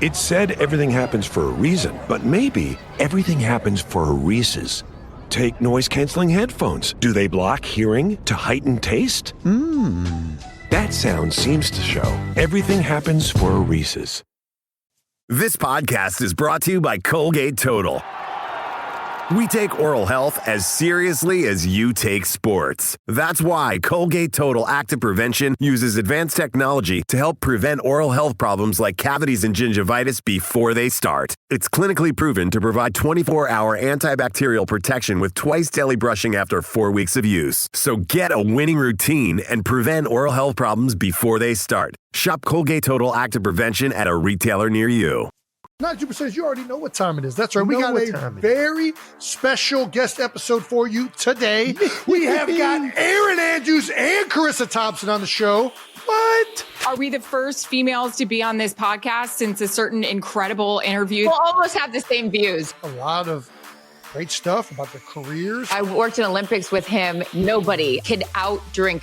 It said everything happens for a reason, but maybe everything happens for a Reese's. Take noise-canceling headphones. Do they block hearing to heighten taste? That sound seems to show everything happens for a Reese's. This podcast is brought to you by Colgate Total. We take oral health as seriously as you take sports. That's why Colgate Total Active Prevention uses advanced technology to help prevent oral health problems like cavities and gingivitis before they start. It's clinically proven to provide 24-hour antibacterial protection with twice daily brushing after 4 weeks of use. So get a winning routine and prevent oral health problems before they start. Shop Colgate Total Active Prevention at a retailer near you. 92%, you already know what time it is. That's right. We got a very special guest episode for you today. We have got Erin Andrews and Charissa Thompson on the show. What? Are we the first females to be on this podcast since a certain incredible interview? We'll almost have the same views. A lot of great stuff about their careers. I worked in Olympics with him. Nobody could outdrink.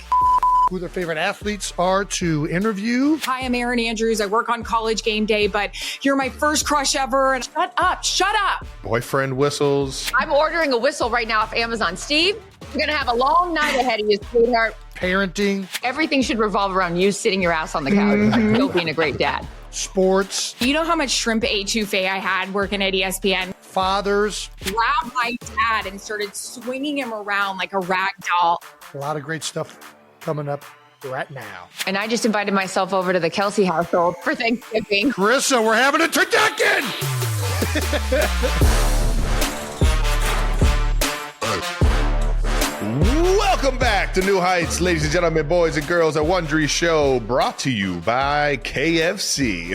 Who their favorite athletes are to interview. Hi, I'm Erin Andrews. I work on College Game Day, but you're my first crush ever. And shut up. Boyfriend whistles. I'm ordering a whistle right now off Amazon. Steve, you're going to have a long night ahead of you, sweetheart. Parenting. Everything should revolve around you sitting your ass on the couch. Still being a great dad. Sports. You know how much shrimp etouffee I had working at ESPN? Fathers. Grabbed my dad and started swinging him around like a rag doll. A lot of great stuff coming up right now. And I just invited myself over to the Kelce household for Thanksgiving. Charissa, we're having a turducken! Welcome back to New Heights, ladies and gentlemen, boys and girls, a Wondery show brought to you by KFC.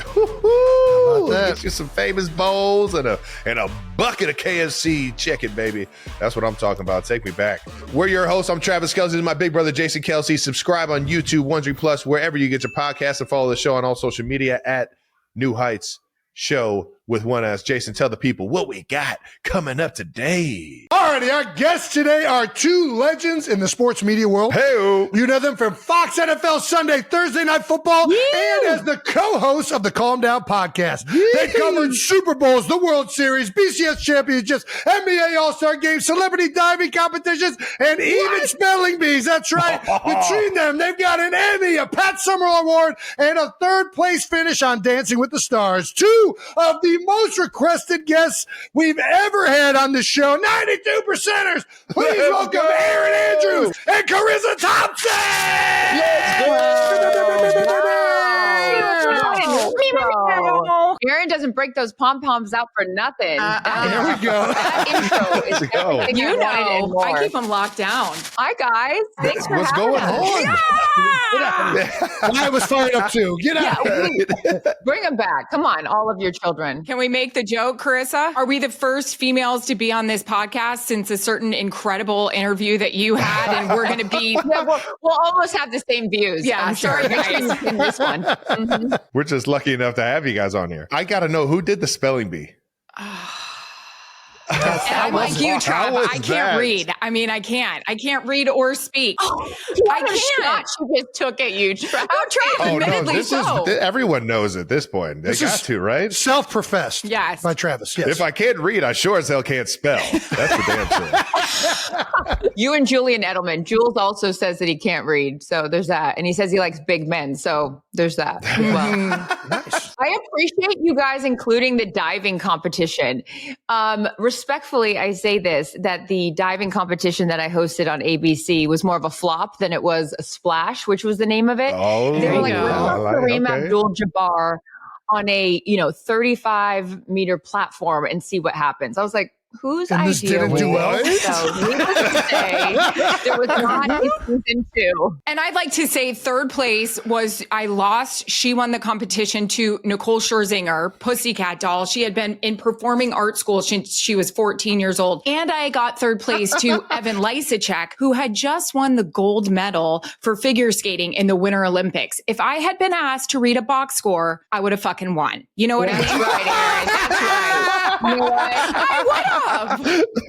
Get you some famous bowls and a bucket of KFC chicken, baby. That's what I'm talking about. Take me back. We're your hosts. I'm Travis Kelce. This is my big brother, Jason Kelce. Subscribe on YouTube, Wondery Plus, wherever you get your podcasts, and follow the show on all social media at New Heights Show with one S. Jason, tell the people what we got coming up today. Alrighty, our guests today are two legends in the sports media world. Hey-o. You know them from Fox NFL Sunday, Thursday Night Football, and as the co-hosts of the Calm Down podcast. They covered Super Bowls, the World Series, BCS championships, NBA All-Star games, celebrity diving competitions, and even spelling bees. That's right. Between them, they've got an Emmy, a Pat Summerall Award, and a third-place finish on Dancing with the Stars. Two of the most requested guests we've ever had on the show. 92%ers. Please welcome Erin Andrews and Charissa Thompson. Erin doesn't break those pom-poms out for nothing. There we go. That intro is everything You I wanted and know, more. I keep them locked down. Hi, guys. Thanks for What's having going us. on? I was fired up too. Get out. Bring them back. Come on, all of your children. Can we make the joke, Charissa? Are we the first females to be on this podcast since a certain incredible interview that you had? And we're going to be... Yeah, we'll almost have the same views. Yeah, I'm sorry, sure. guys. In this one. Mhm. We're just lucky enough to have you guys on here. I got to know, who did the spelling bee? And I'm like you, How Trav. was I can't that? read. I mean, I can't read or speak. I What a shot can't. she just took at you, Trav. Oh, Trav, Oh, no, admittedly this so. is, everyone knows at this point. They This got is- to, right? Self-professed. Yes. By Travis. Yes. If I can't read, I sure as hell can't spell. That's for damn sure. You and Julian Edelman. Jules also says that he can't read. So there's that. And he says he likes big men. So there's that as well. Nice. I appreciate you guys including the diving competition. Respectfully, I say this, that the diving competition that I hosted on ABC was more of a flop than it was a splash, which was the name of it. Oh, They were like, go. I like it. Kareem Okay. Abdul-Jabbar on a 35-meter platform and see what happens. I was like, whose And this idea didn't was do well? this? So needless to say, there was not a season 2. And I'd like to say third place was I lost. She won the competition to Nicole Scherzinger, Pussycat Doll. She had been in performing art school since she was 14 years old. And I got third place to Evan Lysacek, who had just won the gold medal for figure skating in the Winter Olympics. If I had been asked to read a box score, I would have fucking won. You know what I That's mean? right, Erin. That's right. You know what? I would have.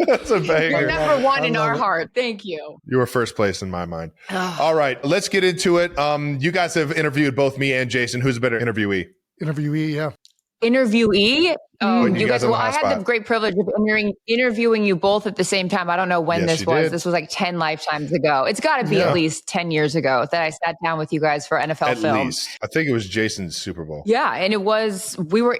That's a banger. You're number one in our it. heart. Thank you. You were first place in my mind. All right, let's get into it. You guys have interviewed both me and Jason. Who's a better interviewee? Interviewee, yeah. Interviewee? Oh, you you guys guys. on the Well, I hot had spot. the great privilege of interviewing you both at the same time. I don't know when Yes, this you was. did. This was like 10 lifetimes ago. It's got to be at least 10 years ago that I sat down with you guys for NFL At film. least. I think it was Jason's Super Bowl. Yeah, and it was we were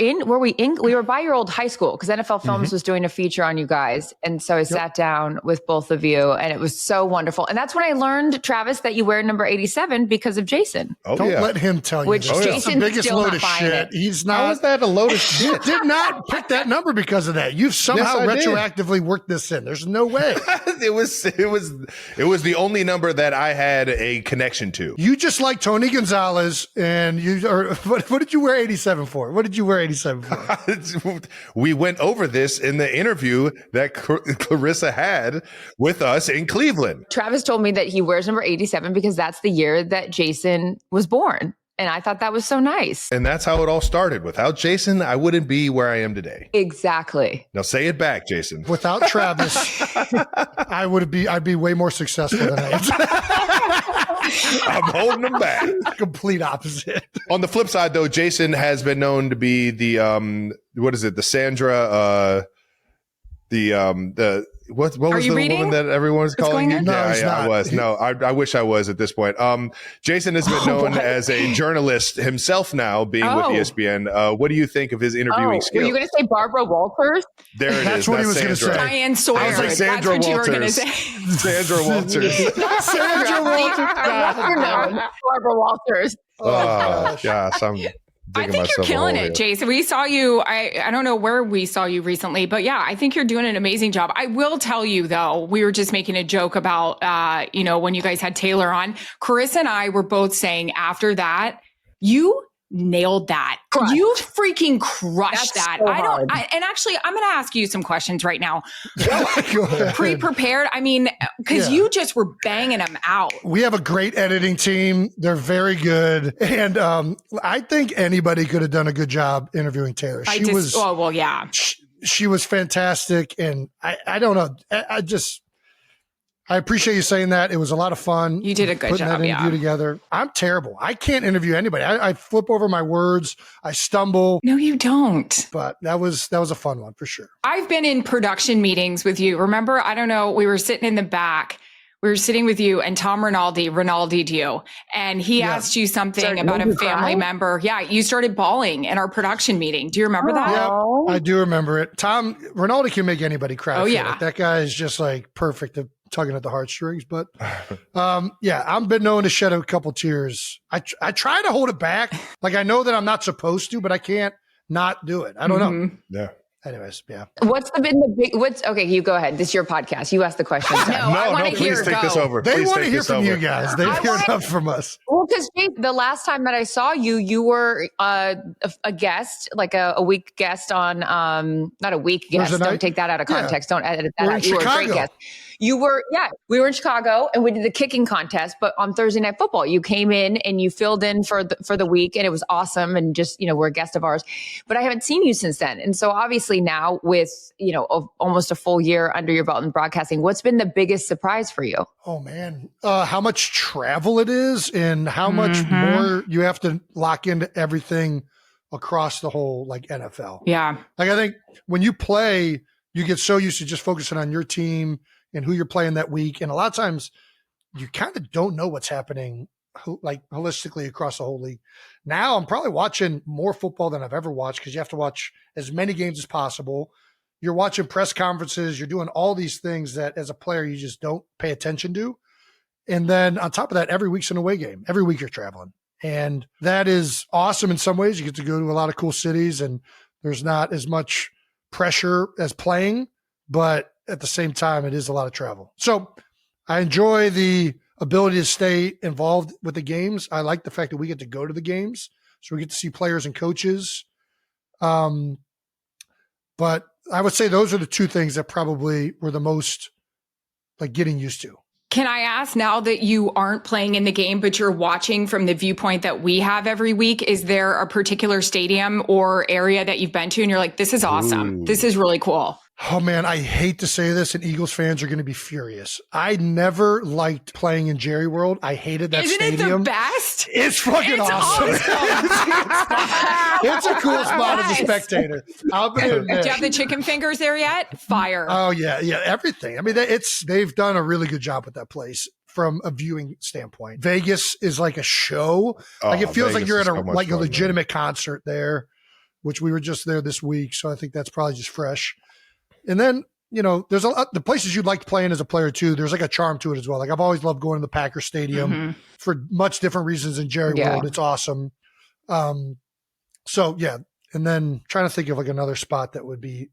by your old high school because NFL Films was doing a feature on you guys, and so I sat down with both of you, and it was so wonderful. And that's when I learned, Travis, that you wear number 87 because of Jason. Oh, Don't yeah. let him tell you. Which this. It's the Jason's biggest still load not of buying shit. it. He's How not. is that a load of shit? Did not pick that number because of that. You've somehow Yes, I did. retroactively worked this in. There's no way. It was the only number that I had a connection to. You just like Tony Gonzalez, and what did you wear 87 for? What did you wear 87 for? We went over this in the interview that Charissa had with us in Cleveland. Travis told me that he wears number 87 because that's the year that Jason was born. And I thought that was so nice. And that's how it all started. Without Jason, I wouldn't be where I am today. Exactly. Now say it back, Jason. Without Travis, I'd be way more successful than I am. I'm holding them back. Complete opposite. On the flip side, though, Jason has been known to be the the Sandra, what was the reading? woman that everyone's calling you? going on? No, he's I not. was. No, I wish I was at this point. Jason has been known as a journalist himself now, being with ESPN. What do you think of his interviewing Were skills? you going to say Barbara Walters? There it That's is. what he was gonna Sandra. say. Diane Sawyer. I was like Sandra That's what you were going to Walters. say. Sandra Walters. Sandra Walters. Lesser known, Barbara Walters. Oh, gosh. I'm I digging think you're myself a killing hole it, here. Jason. We saw you. I don't know where we saw you recently, but yeah, I think you're doing an amazing job. I will tell you though, we were just making a joke about, when you guys had Taylor on. Charissa and I were both saying after that, you nailed that. Crushed. You freaking crushed That's that. so hard. And actually, I'm going to ask you some questions right now. Go ahead. Pre-prepared. I mean, because you just were banging them out. We have a great editing team. They're very good. And I think anybody could have done a good job interviewing Taylor. She was fantastic. And I don't know. I appreciate you saying that. It was a lot of fun. You did a good putting job, that interview together. I'm terrible. I can't interview anybody. I flip over my words. I stumble. No, you don't. But that was a fun one for sure. I've been in production meetings with you. Remember, I don't know, we were sitting in the back. We were sitting with you and Tom Rinaldi'd you. And he asked you something about a family member. Yeah, you started bawling in our production meeting. Do you remember that? Yeah, I do remember it. Tom Rinaldi can make anybody cry. Oh, I feel yeah. like. That guy is just like perfect at tugging at the heartstrings. But I've been known to shed a couple tears. I try to hold it back. Like I know that I'm not supposed to, but I can't not do it. I don't know. Yeah. Anyways, yeah. Okay, you go ahead. This is your podcast. You ask the questions. I want to please hear take go. this over. They Please want to take hear this from over. you guys. They hear enough from us. Well, because the last time that I saw you, you were a guest, like a week guest on, not a week guest. Thursday Don't night? take that out of context. Don't edit that We're out. in You were a great Chicago. guest. We were in Chicago and we did the kicking contest, but on Thursday Night Football, you came in and you filled in for the week and it was awesome. And just, were a guest of ours, but I haven't seen you since then. And so obviously now with, almost a full year under your belt in broadcasting, what's been the biggest surprise for you? Oh man, how much travel it is and how much more you have to lock into everything across the whole NFL. Yeah. Like I think when you play, you get so used to just focusing on your team and who you're playing that week. And a lot of times you kind of don't know what's happening like holistically across the whole league. Now I'm probably watching more football than I've ever watched because you have to watch as many games as possible. You're watching press conferences. You're doing all these things that as a player, you just don't pay attention to. And then on top of that, every week's an away game. Every week you're traveling. And that is awesome in some ways. You get to go to a lot of cool cities and there's not as much pressure as playing, but at the same time, it is a lot of travel. So I enjoy the ability to stay involved with the games. I like the fact that we get to go to the games. So we get to see players and coaches. But I would say those are the two things that probably were the most like getting used to. Can I ask, now that you aren't playing in the game, but you're watching from the viewpoint that we have every week, is there a particular stadium or area that you've been to and you're like, this is awesome. Ooh. This is really cool. Oh, man, I hate to say this, and Eagles fans are going to be furious. I never liked playing in Jerry World. I hated that stadium. Isn't it the best? It's fucking awesome. It's a cool spot as a spectator. I'll be Do you have the chicken fingers there yet? Fire. Oh, yeah, everything. I mean, they've done a really good job with that place from a viewing standpoint. Vegas is like a show. Like it feels like you're at a legitimate concert there, which we were just there this week. So I think that's probably just fresh. And then, there's the places you'd like to play in as a player too. There's like a charm to it as well. Like I've always loved going to the Packer Stadium for much different reasons than Jerry World. It's awesome. So yeah. And then trying to think of like another spot that would be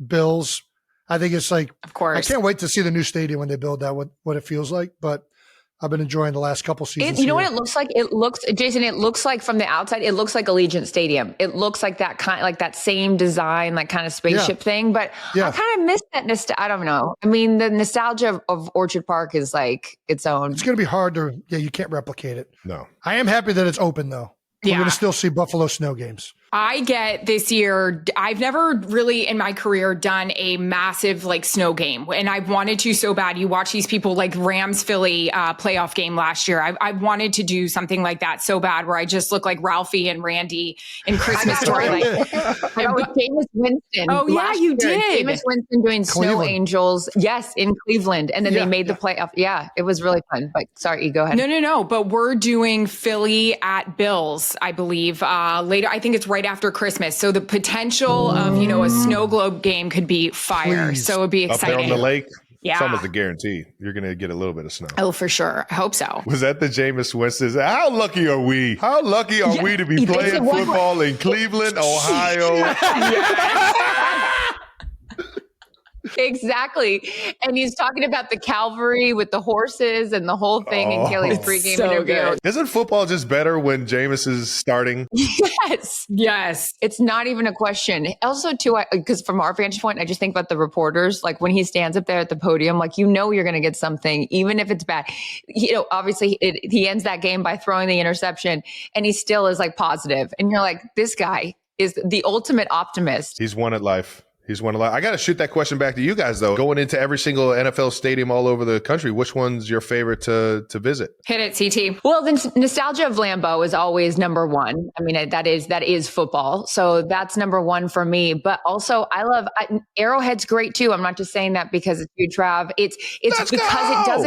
Bills. I think it's like, of course, I can't wait to see the new stadium when they build that, what it feels like, but I've been enjoying the last couple seasons. You know what it looks like? Jason, it looks like from the outside, it looks like Allegiant Stadium. It looks like that same design, like kind of spaceship thing. But I kind of miss that. I don't know. I mean, the nostalgia of Orchard Park is like its own. It's going to be hard you can't replicate it. No. I am happy that it's open though. We're going to still see Buffalo snow games. I get this year, I've never really in my career done a massive like snow game. And I've wanted to so bad. You watch these people like Rams Philly playoff game last year. I wanted to do something like that so bad where I just look like Ralphie and Randy in Christmas Story. Jameis Winston. Oh yeah, you did. Jameis Winston doing Snow Angels. Yes, in Cleveland. And then they made the playoff. Yeah, it was really fun. But sorry, go ahead. No. But we're doing Philly at Bills, I believe, later. I think it's right after Christmas. So the potential of, a snow globe game could be fire. Please. So it'd be exciting. Up there on the lake? Yeah. It's almost a guarantee. You're going to get a little bit of snow. Oh, for sure. I hope so. Was that the Jameis Winston? How lucky are we? How lucky are we to be playing football in Cleveland, Ohio? Exactly. And he's talking about the cavalry with the horses and the whole thing in Kelly's pregame interview. Good. Isn't football just better when Jameis is starting? Yes. It's not even a question. Also, too, because from our vantage point, I just think about the reporters. Like when he stands up there at the podium, like, you're going to get something, even if it's bad. Obviously, he ends that game by throwing the interception, and he still is like positive. And you're like, this guy is the ultimate optimist. He's won at life. I got to shoot that question back to you guys, though. Going into every single NFL stadium all over the country, which one's your favorite to visit? Hit it, CT. Well, the nostalgia of Lambeau is always number one. I mean, that is football. So that's number one for me. But also, Arrowhead's great, too. I'm not just saying that because it's huge, Trav. It's because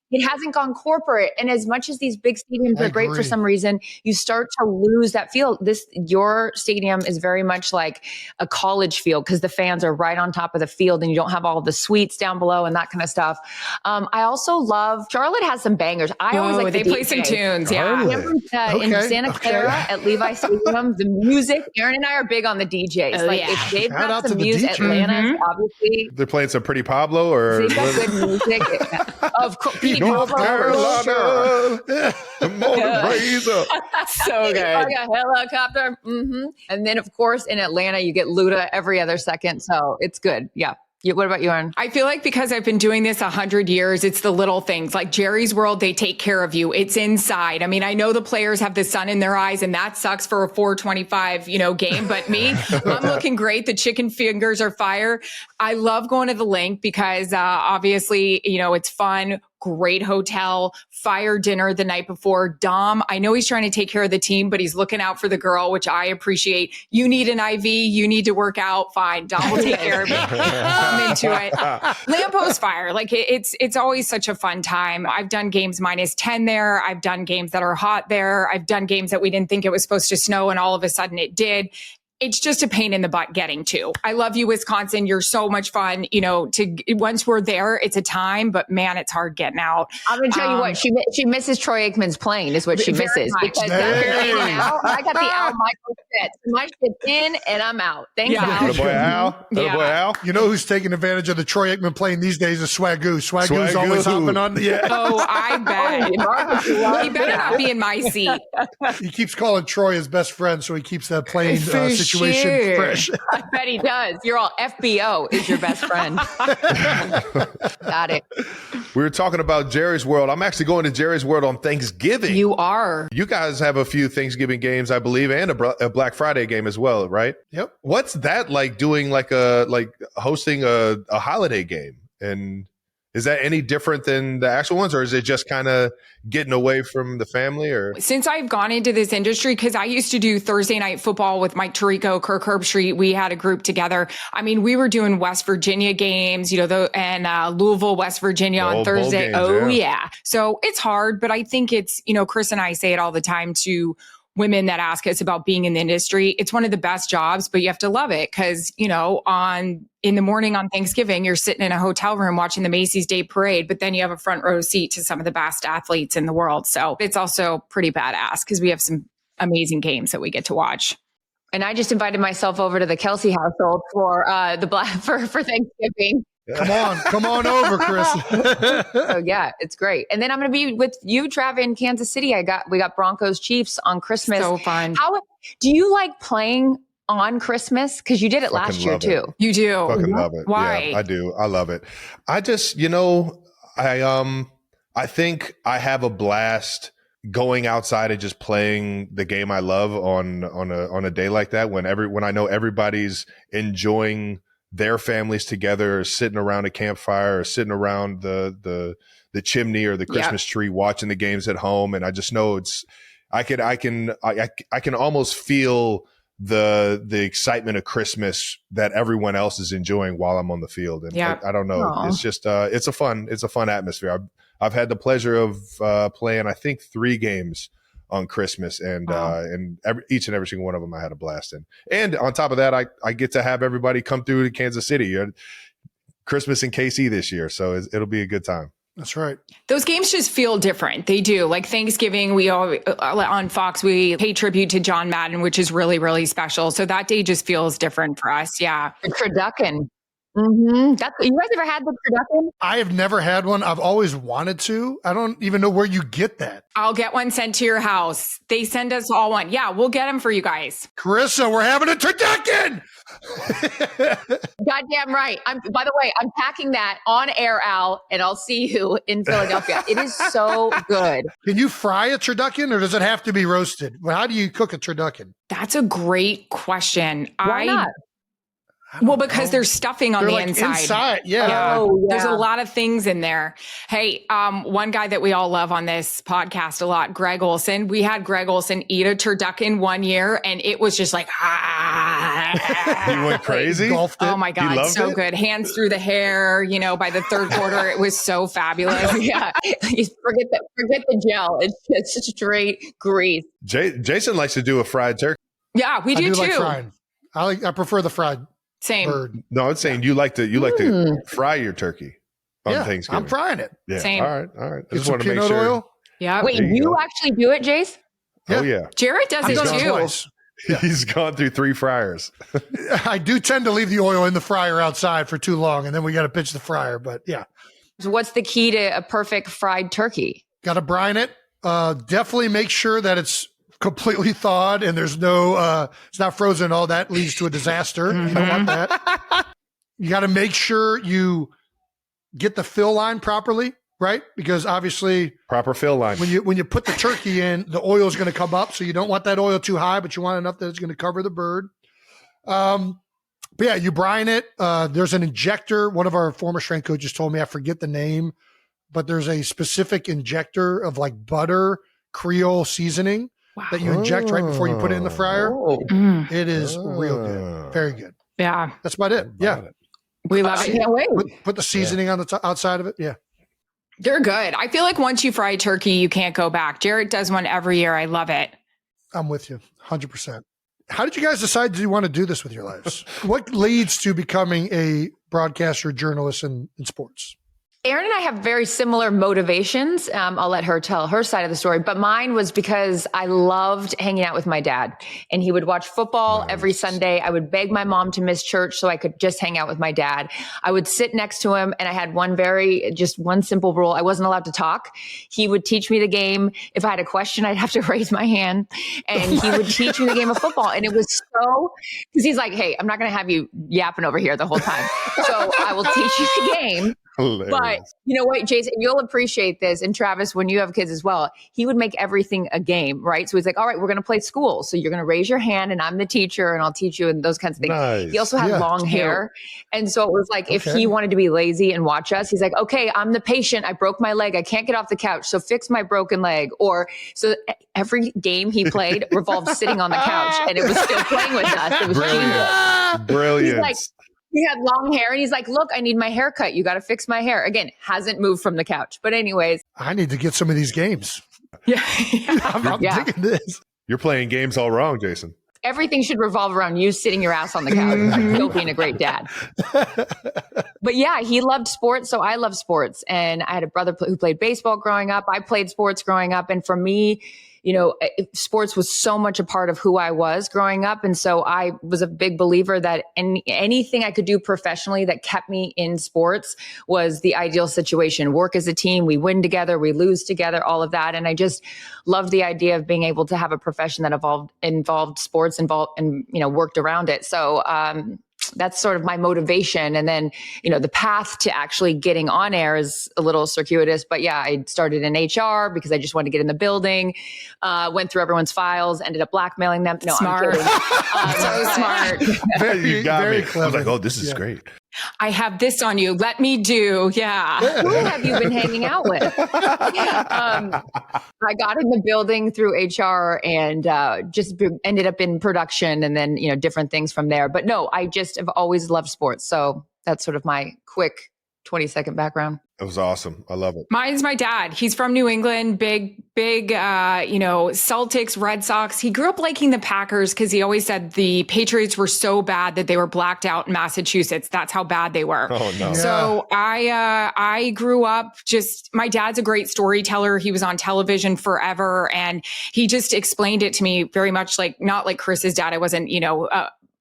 it hasn't gone corporate. And as much as these big stadiums are great for some reason, you start to lose that feel. Your stadium is very much like a college field because the fans are right on top of the field and you don't have all the suites down below and that kind of stuff. I also love, Charlotte has some bangers. I always like they play some tunes. Yeah. In Santa Clara at Levi Stadium, the music, Erin and I are big on the DJs. If they've got some music, Atlanta, obviously. They're playing some Pretty Pablo or? They've got good music. Of course. North Carolina, the motor razor. So good. Like a helicopter. And then, of course, in Atlanta, you get Luda every other second. So it's good. Yeah. What about you, Erin? I feel like because I've been doing this 100 years, it's the little things like Jerry's World. They take care of you. It's inside. I mean, I know the players have the sun in their eyes and that sucks for a 4:25, game. But me, I'm looking great. The chicken fingers are fire. I love going to the link because obviously, it's fun. Great hotel, fire dinner the night before. Dom, I know he's trying to take care of the team, but he's looking out for the girl, which I appreciate. You need an IV, you need to work out. Fine. Dom will take care of me. I'm into it. Lampo's fire. Like it's always such a fun time. I've done games -10 there. I've done games that are hot there. I've done games that we didn't think it was supposed to snow and all of a sudden it did. It's just a pain in the butt getting to. I love you, Wisconsin. You're so much fun. Once we're there, it's a time, but man, it's hard getting out. I'm going to tell you what, she misses Troy Aikman's plane is what she misses. Because I got the Al Michaels set. My shit's in and I'm out. Thanks, Al. Boy Al. You know who's taking advantage of the Troy Aikman plane these days is Swagoo. Swagoo's always hopping on. Yeah. Oh, I bet. He better not be in my seat. He keeps calling Troy his best friend, so he keeps that plane situation situation Shoot. fresh. I bet he does. You're all FBO is your best friend. Got it. We were talking about Jerry's World. I'm actually going to Jerry's World on Thanksgiving. You are. You guys have a few Thanksgiving games, I believe, and a Black Friday game as well, right? Yep. What's that like doing like hosting a holiday game? And is that any different than the actual ones, or is it just kind of getting away from the family? Or Since I've gone into this industry, because I used to do Thursday night football with Mike Tirico, Kirk Herbstreit, we had a group together. I mean, we were doing West Virginia games, and Louisville, West Virginia on Thursday. Yeah. So it's hard, but I think it's, Chris and I say it all the time to women that ask us about being in the industry. It's one of the best jobs, but you have to love it because, in the morning on Thanksgiving, you're sitting in a hotel room watching the Macy's Day Parade, but then you have a front row seat to some of the best athletes in the world. So it's also pretty badass because we have some amazing games that we get to watch. And I just invited myself over to the Kelce household for for Thanksgiving. Come on over, Chris. So yeah, it's great. And then I'm going to be with you, Trav, in Kansas City. We got Broncos Chiefs on Christmas. So fun. How do you like playing on Christmas? Because you did it last year too. You do. Fucking love it. Why? Yeah, I do. I love it. I just, I think I have a blast going outside and just playing the game I love on a day like that when I know everybody's enjoying their families together, or sitting around a campfire, or sitting around the chimney or the Christmas tree, watching the games at home. And I just know I can almost feel the excitement of Christmas that everyone else is enjoying while I'm on the field. And I don't know. Aww. It's just, it's a fun atmosphere. I've had the pleasure of playing, I think 3 games on Christmas, and each and every single one of them I had a blast in. And on top of that, I get to have everybody come through to Kansas City. Christmas in KC this year, so it'll be a good time. That's right. Those games just feel different. They do. Like Thanksgiving, we all on Fox, we pay tribute to John Madden, which is really, really special. So that day just feels different for us. Yeah. The turducken. Mm-hmm. You guys ever had the turducken? I have never had one. I've always wanted to. I don't even know where you get that. I'll get one sent to your house. They send us all one. Yeah, we'll get them for you guys. Carissa, we're having a turducken. Goddamn right. By the way, I'm packing that on air, Al, and I'll see you in Philadelphia. It is so good. Can you fry a turducken, or does it have to be roasted? Well, how do you cook a turducken? That's a great question. Why not? Well, because there's stuffing on the inside. Yeah. Oh, yeah. There's a lot of things in there. Hey, one guy that we all love on this podcast a lot, Greg Olson. We had Greg Olson eat a turducken one year, and it was just like, He went crazy? Oh my God, so good. Hands through the hair, by the third quarter, it was so fabulous. Yeah. Forget the gel. It's just straight grease. Jason likes to do a fried turkey. Yeah, we do too. Like frying. I prefer the fried. Same. Bird. No, I'm saying you like to fry your turkey on Thanksgiving. I'm frying it. Yeah. Same. All right. I just want to make sure. Oil. Yeah. Wait, you actually do it, Jace? Yeah. Oh yeah. Jared does it too. Twice. He's gone through 3 fryers. I do tend to leave the oil in the fryer outside for too long, and then we got to pitch the fryer. But yeah. So what's the key to a perfect fried turkey? Got to brine it. Definitely make sure that it's completely thawed and there's no it's not frozen. All that leads to a disaster. You don't want that. You got to make sure you get the fill line properly, right? Because obviously proper fill line. When you put the turkey in, the oil is going to come up, so you don't want that oil too high, but you want enough that it's going to cover the bird. But yeah, you brine it. There's an injector. One of our former strength coaches told me, I forget the name, but there's a specific injector of like butter Creole seasoning that you inject right before you put it in the fryer. It is real good. Very good. Yeah. That's about it. Yeah. We love it. Can't wait. Put the seasoning on the outside of it. Yeah. They're good. I feel like once you fry turkey, you can't go back. Jared does one every year. I love it. I'm with you 100%. How did you guys decide to want to do this with your lives? What leads to becoming a broadcaster, journalist in sports? Erin and I have very similar motivations. I'll let her tell her side of the story, but mine was because I loved hanging out with my dad, and he would watch football every Sunday. I would beg my mom to miss church so I could just hang out with my dad. I would sit next to him, and I had one simple rule. I wasn't allowed to talk. He would teach me the game. If I had a question, I'd have to raise my hand, and he would teach me the game of football. And it was because he's like, hey, I'm not going to have you yapping over here the whole time. So I will teach you the game. Hilarious. But you know what, Jason, you'll appreciate this. And Travis, when you have kids as well, he would make everything a game, right? So he's like, all right, we're going to play school. So you're going to raise your hand and I'm the teacher and I'll teach you and those kinds of things. Nice. He also had long hair. And so it was like, if he wanted to be lazy and watch us, he's like, okay, I'm the patient. I broke my leg. I can't get off the couch. So fix my broken leg. Or so every game he played revolved sitting on the couch and it was still playing with us. It was genius. Brilliant. He's like, he had long hair and he's like, look, I need my hair cut. You got to fix my hair. Again, hasn't moved from the couch. But anyways. I need to get some of these games. Yeah. I'm digging this. You're playing games all wrong, Jason. Everything should revolve around you sitting your ass on the couch, still being a great dad. But yeah, he loved sports. So I love sports. And I had a brother who played baseball growing up. I played sports growing up. And for me, you know, sports was so much a part of who I was growing up. And so I was a big believer that anything I could do professionally that kept me in sports was the ideal situation. Work as a team, we win together, we lose together, all of that. And I just loved the idea of being able to have a profession that involved sports and, you know, worked around it. So, that's sort of my motivation. And then, you know, the path to actually getting on air is a little circuitous, but yeah, I started in HR because I just wanted to get in the building, went through everyone's files, ended up blackmailing them. No, Smart. I'm kidding. So smart. You got very me. clever. I was like, oh, this is great. I have this on you. Let me do. Yeah. Who have you been hanging out with? I got in the building through HR and ended up in production and then, you know, different things from there. But no, I just have always loved sports. So that's sort of my quick 20-second background. It was awesome. I love it. Mine's my dad. He's from New England, big, you know, Celtics, Red Sox. He grew up liking the Packers because he always said the Patriots were so bad that they were blacked out in Massachusetts. That's how bad they were. Oh, no. So I grew up my dad's a great storyteller. He was on television forever. And he just explained it to me very much like, not like Chris's dad. I wasn't, you know,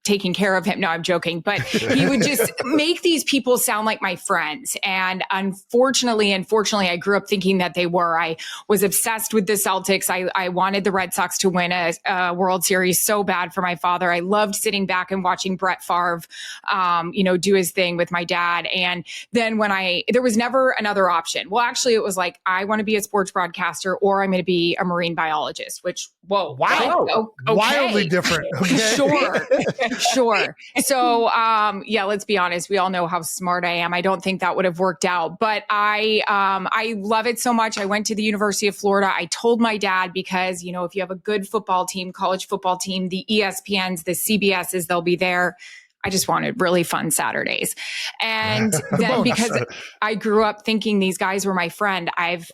taking care of him. No, I'm joking. But he would just make these people sound like my friends. And unfortunately, I grew up thinking that they were. I was obsessed with the Celtics. I wanted the Red Sox to win a World Series so bad for my father. I loved sitting back and watching Brett Favre, you know, do his thing with my dad. And then there was never another option. Well, actually, it was like, I want to be a sports broadcaster or I'm going to be a marine biologist, which, whoa. Wow. Okay. Wildly different. Okay. Sure. So, yeah, let's be honest. We all know how smart I am. I don't think that would have worked out, but I love it so much. I went to the University of Florida. I told my dad because, you know, if you have a good football team, college football team, the ESPNs, the CBSs, they'll be there. I just wanted really fun Saturdays. And then because I grew up thinking these guys were my friend, I've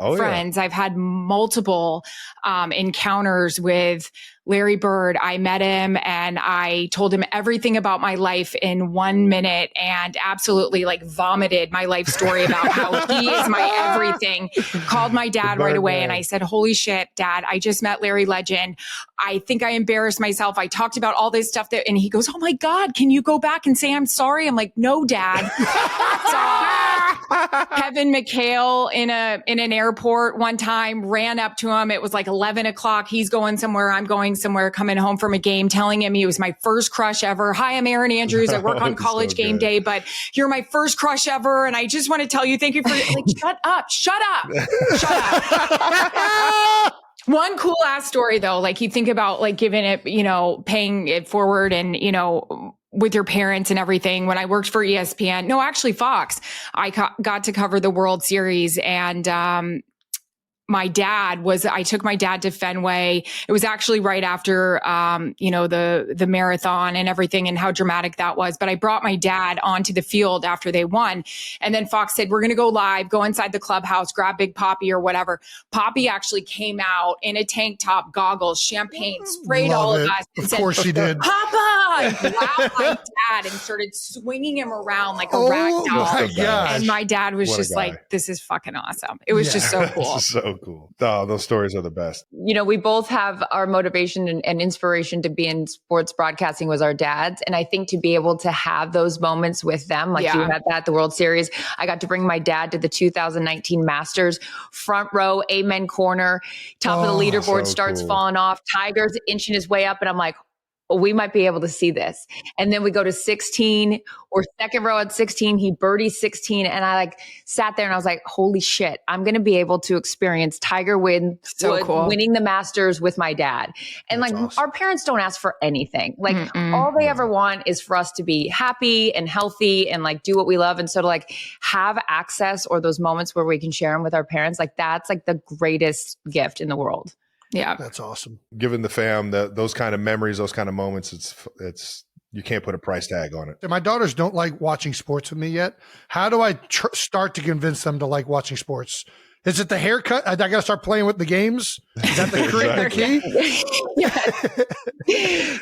had multiple encounters with Larry Bird. I met him and I told him everything about my life in 1 minute and absolutely like vomited my life story about how he is my everything. Called my dad right away and I said, holy shit, Dad, I just met Larry Legend. I think I embarrassed myself. I talked about all this stuff and he goes, oh my God, can you go back and say I'm sorry? I'm like, no, Dad. Kevin McHale in an airport one time, ran up to him. It was like 11 o'clock. He's going somewhere. I'm going somewhere, coming home from a game, telling him he was my first crush ever. Hi, I'm Erin Andrews. I work on College Game Day, but you're my first crush ever. And I just want to tell you, thank you for like, shut up. One cool ass story though, like you think about like giving it, you know, paying it forward and, you know, with your parents and everything. When I worked for ESPN, no, actually Fox, I got to cover the World Series and, I took my dad to Fenway. It was actually right after, you know, the marathon and everything and how dramatic that was. But I brought my dad onto the field after they won. And then Fox said, we're going to go live, go inside the clubhouse, grab Big Poppy or whatever. Poppy actually came out in a tank top, goggles, champagne, sprayed all of us. Of course she did. Papa! Wow, my dad and started swinging him around like a rag doll. My gosh. And my dad was What a just guy. like, this is fucking awesome. It was just so cool. So cool. Oh, those stories are the best. You know, we both have our motivation and inspiration to be in sports broadcasting was our dads. And I think to be able to have those moments with them, like you had that, the World Series, I got to bring my dad to the 2019 Masters, front row, amen corner, top of the leaderboard, starts falling off. Tiger's inching his way up. And I'm like, we might be able to see this. And then we go to 16 or second row at 16, he birdied 16. And I like sat there and I was like, holy shit, I'm going to be able to experience Tiger winning the Masters with my dad. And that's like awesome. Our parents don't ask for anything. Like all they ever want is for us to be happy and healthy and like do what we love. And so to like have access or those moments where we can share them with our parents, like that's like the greatest gift in the world. Yeah. That's awesome. Giving the fam those kind of memories, those kind of moments, it's you can't put a price tag on it. My daughters don't like watching sports with me yet. How do I start to convince them to like watching sports? Is it the haircut? I got to start playing with the games? Is that the key?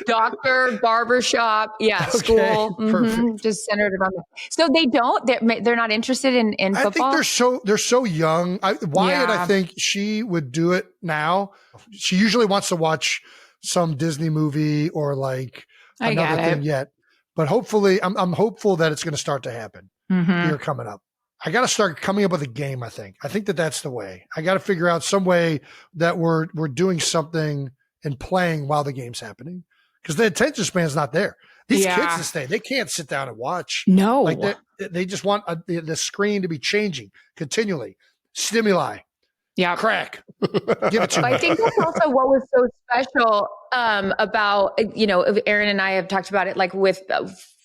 Doctor, barbershop, school. Perfect. Just centered around that. So they don't. They're not interested in football. I think they're so young. Wyatt, I think she would do it now. She usually wants to watch some Disney movie or like another thing yet. But hopefully, I'm hopeful that it's going to start to happen here coming up. I got to start coming up with a game. I think that's the way. I got to figure out some way that we're doing something and playing while the game's happening, because the attention span is not there. These kids this day, they can't sit down and watch. No, like they just want the screen to be changing continually. Stimuli. Yeah, crack. Give it to me. I think that's also what was so special about, Erin and I have talked about it, like with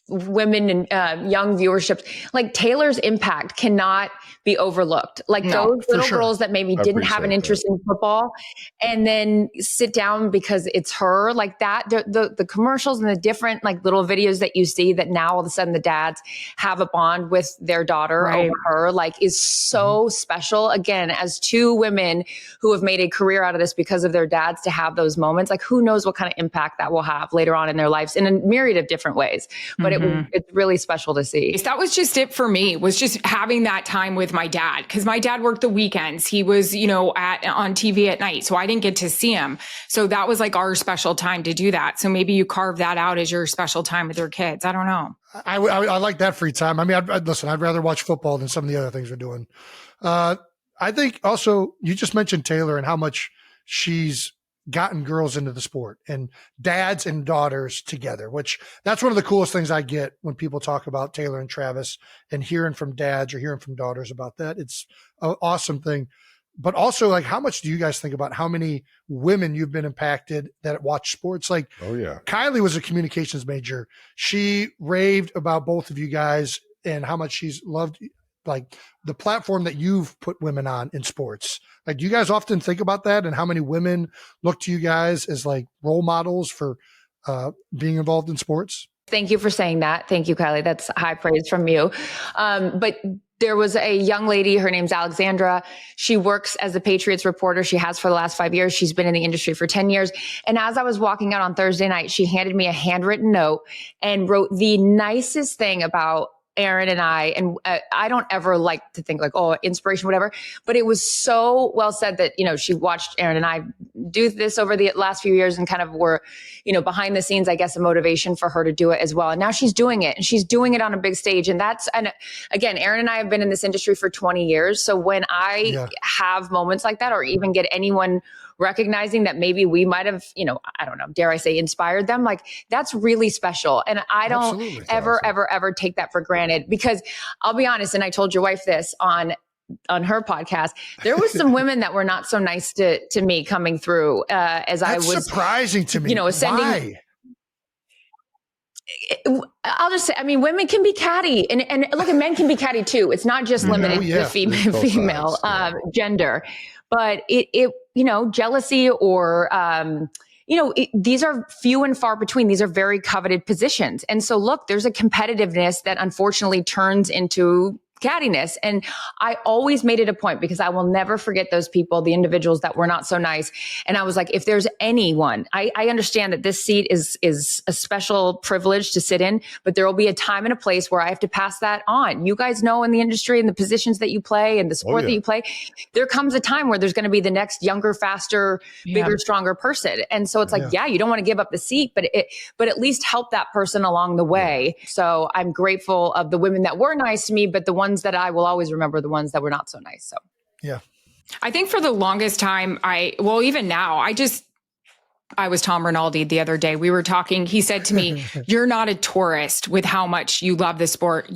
women and young viewerships, like Taylor's impact cannot be overlooked. Like those little girls that maybe didn't have an interest in football and then sit down because it's her, like that, the commercials and the different like little videos that you see that now all of a sudden the dads have a bond with their daughter over her, like is so special. Again, as two women who have made a career out of this because of their dads, to have those moments, like who knows what kind of impact that will have later on in their lives in a myriad of different ways. But it's really special to see. That was just it for me, was just having that time with my dad, because my dad worked the weekends. He was, on TV at night, so I didn't get to see him. So that was like our special time to do that. So maybe you carve that out as your special time with your kids. I don't know. I like that free time. I mean, I'd rather watch football than some of the other things we're doing. I think also you just mentioned Taylor and how much she's gotten girls into the sport and dads and daughters together, which that's one of the coolest things I get when people talk about Taylor and Travis and hearing from dads or hearing from daughters about that. It's an awesome thing. But also, like, how much do you guys think about how many women you've been impacted that watch sports? Like, Kylie was a communications major. She raved about both of you guys and how much she's loved like the platform that you've put women on in sports. Like, do you guys often think about that and how many women look to you guys as like role models for being involved in sports? Thank you for saying that. Thank you, Kylie. That's high praise from you. But there was a young lady, her name's Alexandra. She works as a Patriots reporter. She has for the last 5 years. She's been in the industry for 10 years. And as I was walking out on Thursday night, she handed me a handwritten note and wrote the nicest thing about Erin and I, and I don't ever like to think like, oh, inspiration, whatever, but it was so well said that, she watched Erin and I do this over the last few years and kind of were, behind the scenes, I guess, a motivation for her to do it as well. And now she's doing it and she's doing it on a big stage. And again, Erin and I have been in this industry for 20 years. So when I have moments like that, or even get anyone recognizing that maybe we might have, I don't know, dare I say, inspired them, like that's really special. And I don't ever take that for granted, because I'll be honest, and I told your wife this on her podcast, there was some women that were not so nice to me coming through as I was surprising to me. Ascending. Why? I'll just say, I mean, women can be catty and look, and men can be catty too. It's not just limited to female gender, but it jealousy or, these are few and far between. These are very coveted positions. And so look, there's a competitiveness that unfortunately turns into cattiness. And I always made it a point, because I will never forget those people, the individuals that were not so nice. And I was like, if there's anyone, I understand that this seat is a special privilege to sit in, but there will be a time and a place where I have to pass that on. You guys know, in the industry and the positions that you play and the sport that you play, there comes a time where there's going to be the next younger, faster, bigger, stronger person. And so it's like, you don't want to give up the seat, but at least help that person along the way. So I'm grateful of the women that were nice to me, but the ones that I will always remember, the ones that were not so nice. So, I think for the longest time, even now, I was Tom Rinaldi the other day. We were talking. He said to me, you're not a tourist with how much you love the sport.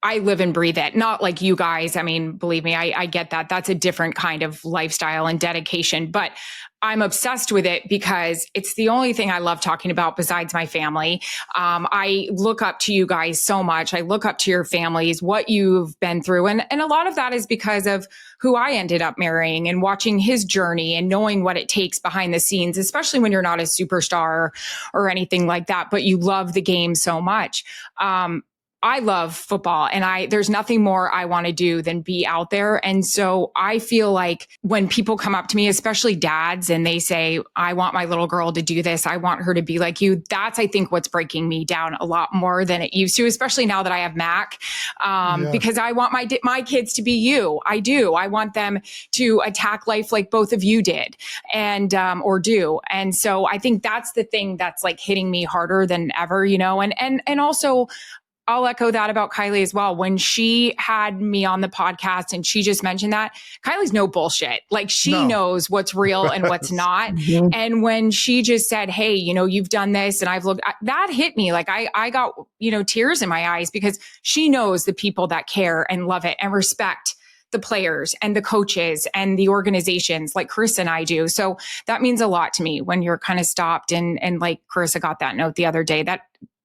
I live and breathe it. Not like you guys. I mean, believe me, I get that. That's a different kind of lifestyle and dedication, but I'm obsessed with it because it's the only thing I love talking about besides my family. I look up to you guys so much. I look up to your families, what you've been through. And a lot of that is because of who I ended up marrying and watching his journey and knowing what it takes behind the scenes, especially when you're not a superstar or anything like that, but you love the game so much. I love football, and there's nothing more I want to do than be out there. And so I feel like when people come up to me, especially dads, and they say, I want my little girl to do this, I want her to be like you, that's, I think, what's breaking me down a lot more than it used to, especially now that I have Mac, because I want my kids to be you. I do. I want them to attack life like both of you did and, or do. And so I think that's the thing that's like hitting me harder than ever, and also, I'll echo that about Kylie as well. When she had me on the podcast and she just mentioned that, Kylie's no bullshit. Like she knows what's real and what's not. And when she just said, hey, you've done this and I've looked, that hit me. Like I got, tears in my eyes because she knows the people that care and love it and respect the players and the coaches and the organizations like Charissa and I do. So that means a lot to me when you're kind of stopped and like Charissa got that note the other day.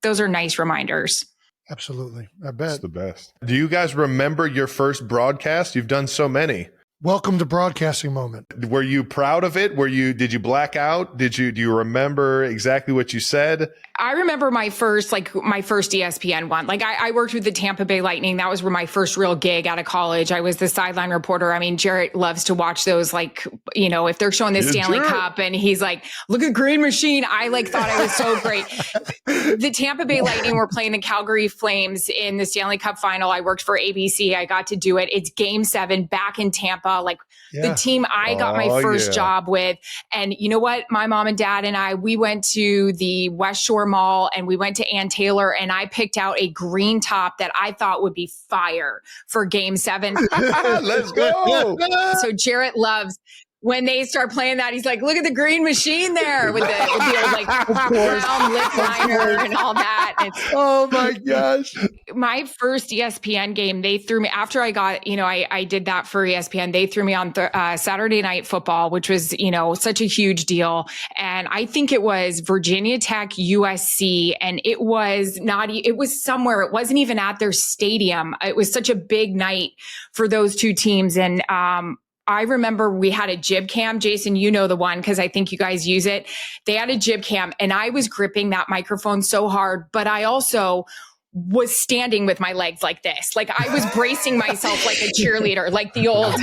Those are nice reminders. Absolutely. I bet. It's the best. Do you guys remember your first broadcast? You've done so many. Welcome to broadcasting moment. Were you proud of it? Did you black out? Do you remember exactly what you said? I remember my first ESPN one. Like I worked with the Tampa Bay Lightning. That was my first real gig out of college. I was the sideline reporter. I mean, Jarrett loves to watch those, like, if they're showing the Stanley Cup and he's like, look at Green Machine. I thought I was so great. The Tampa Bay Lightning were playing the Calgary Flames in the Stanley Cup final. I worked for ABC. I got to do it. It's Game 7 back in Tampa. The team I got my first job with. And you know what? My mom and dad and we went to the West Shore Mall and we went to Ann Taylor and I picked out a green top that I thought would be fire for Game 7. Let's go. So Jarrett loves when they start playing that, he's like, look at the Green Machine there with the old, brown lip liner and all that. Oh my gosh. My first ESPN game, they threw me after I got, I did that for ESPN. They threw me on Saturday Night Football, which was, such a huge deal. And I think it was Virginia Tech, USC. And it was somewhere. It wasn't even at their stadium. It was such a big night for those two teams. And, I remember we had a jib cam. Jason, you know the one because I think you guys use it. They had a jib cam and I was gripping that microphone so hard, but I also was standing with my legs like this. Like I was bracing myself like a cheerleader, like the old.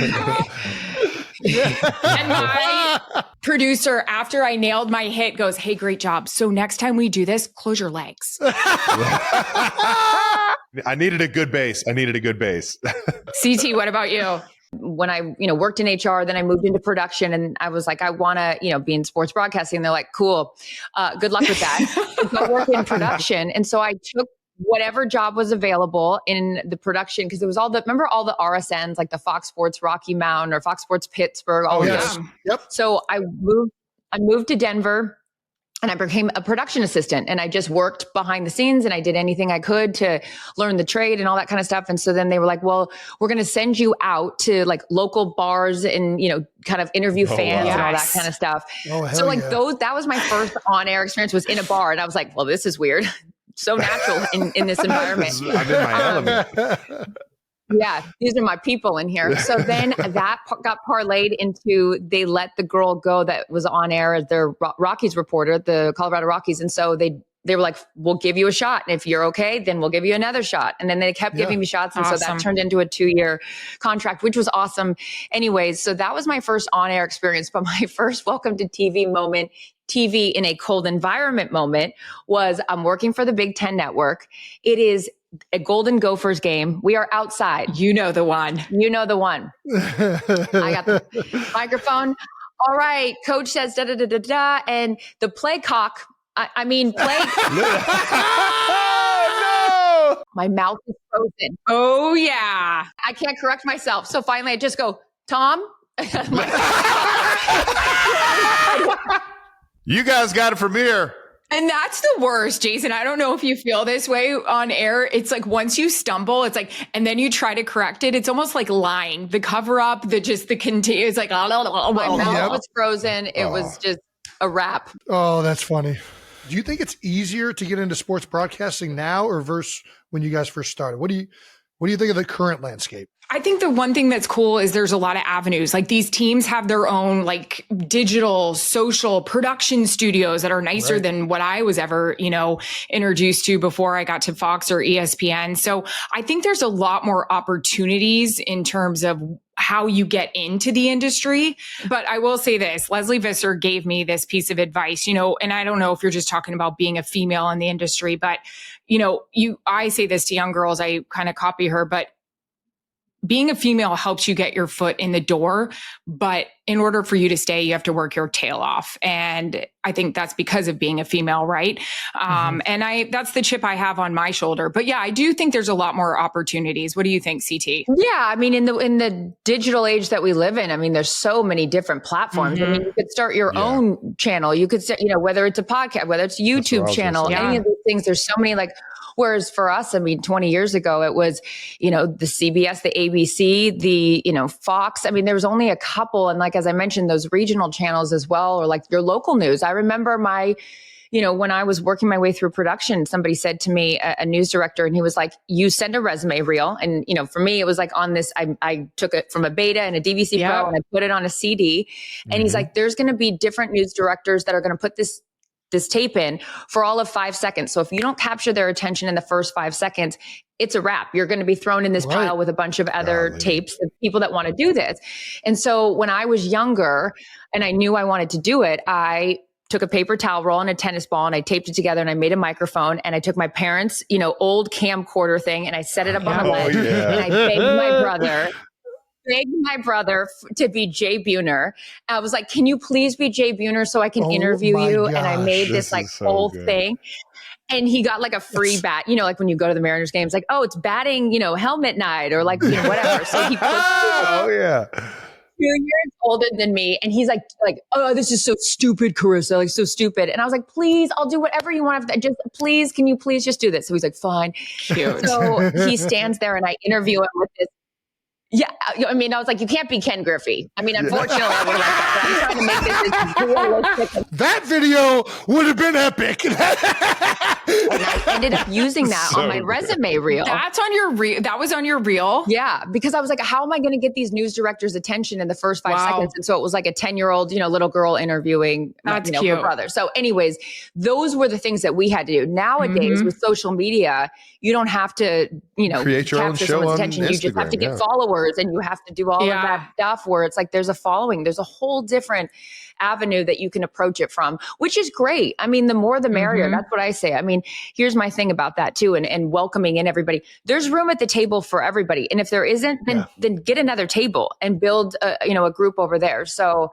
And my producer, after I nailed my hit, goes, hey, great job. So next time we do this, close your legs. I needed a good base. CT, what about you? When I, worked in HR, then I moved into production and I was like, I want to, be in sports broadcasting. They're like, cool. Good luck with that. So I work in production. And so I took whatever job was available in the production because it was remember all the RSNs, like the Fox Sports Rocky Mountain or Fox Sports Pittsburgh. All yes. Yep. So I moved to Denver. And I became a production assistant and I just worked behind the scenes and I did anything I could to learn the trade and all that kind of stuff. And so then they were like, well, we're going to send you out to like local bars and, kind of interview fans and all that kind of stuff. So that was my first on-air experience was in a bar. And I was like, well, this is weird. So natural in this environment. I'm in my element. Yeah, these are my people in here. So then that got parlayed into they let the girl go that was on air as their Rockies reporter, the Colorado Rockies. And so they they were like, we'll give you a shot. And if you're okay, then we'll give you another shot. And then they kept giving me shots. And so that turned into a 2-year contract, which was awesome. Anyways, so that was my first on-air experience. But my first welcome to TV moment, TV in a cold environment moment, was I'm working for the Big Ten Network. It is a Golden Gophers game. We are outside. You know the one. You know the one. I got the microphone. All right, coach says da-da-da-da-da. And the play cock, play. Oh, no. My mouth is frozen. Oh, yeah. I can't correct myself. So finally I just go, Tom. You guys got it from here. And that's the worst, Jason. I don't know if you feel this way on air. It's like once you stumble, it's like, and then you try to correct it. It's almost like lying. The cover up, it's like, my mouth was frozen. It was just a wrap. Oh, that's funny. Do you think it's easier to get into sports broadcasting now or versus when you guys first started? What do you think of the current landscape? I think the one thing that's cool is there's a lot of avenues. Like these teams have their own like digital, social production studios that are nicer than what I was ever, introduced to before I got to Fox or ESPN. So I think there's a lot more opportunities in terms of how you get into the industry. But I will say this, Leslie Visser gave me this piece of advice, and I don't know if you're just talking about being a female in the industry, but I say this to young girls, I kind of copy her, but being a female helps you get your foot in the door, but in order for you to stay, you have to work your tail off. And I think that's because of being a female, right? And that's the chip I have on my shoulder. But yeah, I do think there's a lot more opportunities. What do you think, CT? Yeah, I mean, in the digital age that we live in, I mean, there's so many different platforms. I mean, you could start your own channel. You could start, whether it's a podcast, whether it's a YouTube channel, any of these things. There's so many whereas for us, I mean, 20 years ago, it was, the CBS, the ABC, the, Fox. I mean, there was only a couple. And as I mentioned, those regional channels as well, or your local news. I remember when I was working my way through production, somebody said to me, a news director, and he was like, you send a resume reel. And, for me, it was on this, I took it from a beta and a DVC Pro and I put it on a CD. And he's like, there's going to be different news directors that are going to put this tape in for all of 5 seconds. So if you don't capture their attention in the first 5 seconds, it's a wrap. You're going to be thrown in this pile with a bunch of other tapes of people that want to do this. And so when I was younger and I knew I wanted to do it, I took a paper towel roll and a tennis ball and I taped it together and I made a microphone and I took my parents', old camcorder thing and I set it up on the ledge and I begged my brother to be Jay Buhner. I was like, can you please be Jay Buhner so I can interview you? And I made this whole thing. And he got a free bat, when you go to the Mariners games, it's batting, helmet night or whatever. So he put 2 years older than me. And he's like, oh, this is so stupid, Charissa, so stupid. And I was like, please, I'll do whatever you want. Just please, can you please just do this? So he's like, fine. Cute. So he stands there and I interview him with this. Yeah, I mean, I was like, you can't be Ken Griffey. I mean, unfortunately, I would have liked that, but I'm trying to make this as realistic. That video would have been epic. And I ended up using that on my resume reel. That's on your reel. That was on your reel? Yeah, because I was like, how am I going to get these news directors' attention in the first 5 seconds? And so it was like a 10-year-old, little girl interviewing cute. her brother. So anyways, those were the things that we had to do. Nowadays, with social media, you don't have to, create your own show on attention. Instagram, You just have to get followers and you have to do all of that stuff where it's there's a following. There's a whole different avenue that you can approach it from, which is great. I mean, the more the merrier. That's what I say. I mean, here's my thing about that too, and welcoming in everybody. There's room at the table for everybody. And if there isn't, then get another table and build a group over there. So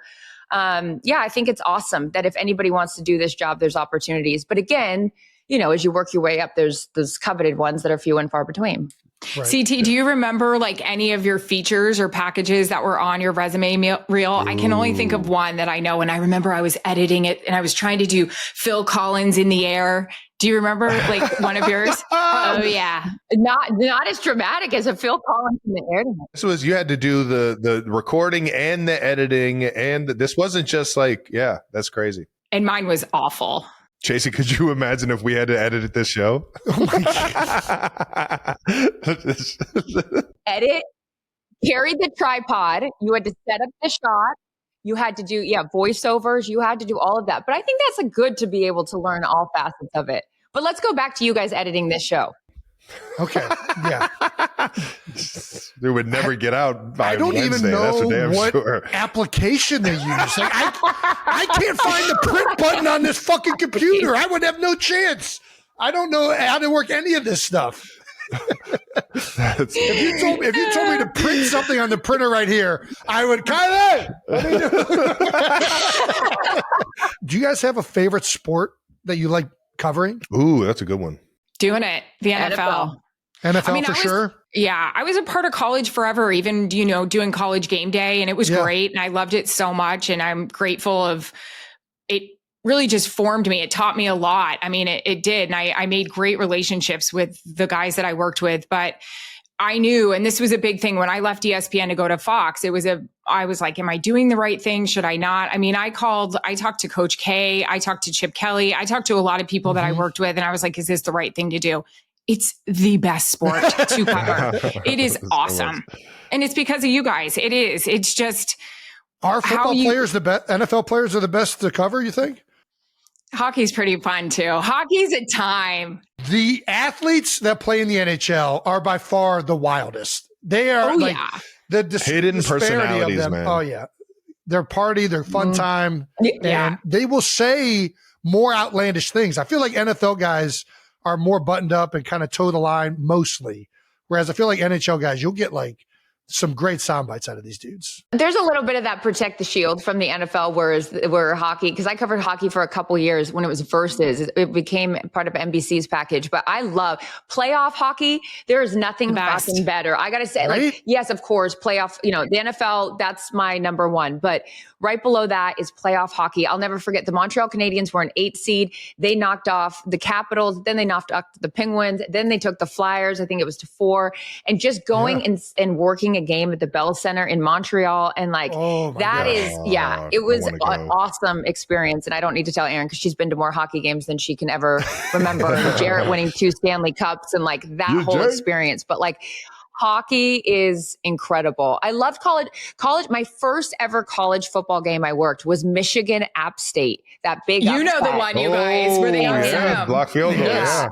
I think it's awesome that if anybody wants to do this job, there's opportunities. But again, as you work your way up, there's those coveted ones that are few and far between. Right. CT, do you remember any of your features or packages that were on your resume reel? I can only think of one that I know. And I remember I was editing it and I was trying to do Phil Collins in the air. Do you remember one of yours? Oh yeah. Not as dramatic as a Phil Collins in the air. This was, you had to do the recording and the editing. And this wasn't just that's crazy. And mine was awful. Chasey, could you imagine if we had to edit this show? Oh my God. Edit, carry the tripod. You had to set up the shot. You had to do, voiceovers. You had to do all of that. But I think that's good to be able to learn all facets of it. But let's go back to you guys editing this show. Okay. Yeah. They would never get out by I don't Wednesday, even know that's for damn what sure. application they use. Like, I can't find the print button on this fucking computer. I would have no chance. I don't know how to work any of this stuff. If you told me to print something on the printer right here, I would Do you guys have a favorite sport that you like covering? Ooh, that's a good one. Doing it. The NFL. NFL for sure. Yeah. I was a part of college forever, even, doing college game day, and it was great. And I loved it so much. And I'm grateful of it. Really just formed me. It taught me a lot. I mean, it did. And I made great relationships with the guys that I worked with, but I knew, and this was a big thing when I left ESPN to go to Fox, I was like, am I doing the right thing? Should I not? I mean, I talked to Coach K, I talked to Chip Kelly, I talked to a lot of people that I worked with, and I was like, is this the right thing to do? It's the best sport to cover. It is awesome. And it's because of you guys. It is. It's just. Are football players the best? NFL players are the best to cover, you think? Hockey's pretty fun too. Hockey's a time. The athletes that play in the NHL are by far the wildest. They are the hidden personalities, of them. man. Oh yeah. Their party, their fun time. Yeah. And they will say more outlandish things. I feel like NFL guys are more buttoned up and kind of toe the line mostly. Whereas I feel like NHL guys, you'll get like some great sound bites out of these dudes. There's a little bit of that protect the shield from the NFL, where hockey, because I covered hockey for a couple years when it was Versus. It became part of NBC's package. But I love playoff hockey. There is nothing fucking better. I got to say, like, yes, of course, playoff, the NFL, that's my number one. But right below that is playoff hockey. I'll never forget the Montreal Canadiens were an 8 seed. They knocked off the Capitals. Then they knocked off the Penguins. Then they took the Flyers. I think it was to 4. And just going and working a game at the Bell Center in Montreal. And like, it was an awesome experience. And I don't need to tell Erin because she's been to more hockey games than she can ever remember. And Jarrett winning 2 Stanley Cups and like that whole experience. But like, hockey is incredible. I loved college. My first ever college football game I worked was Michigan App State. That big, the one, you guys, where they block field goal. Yeah.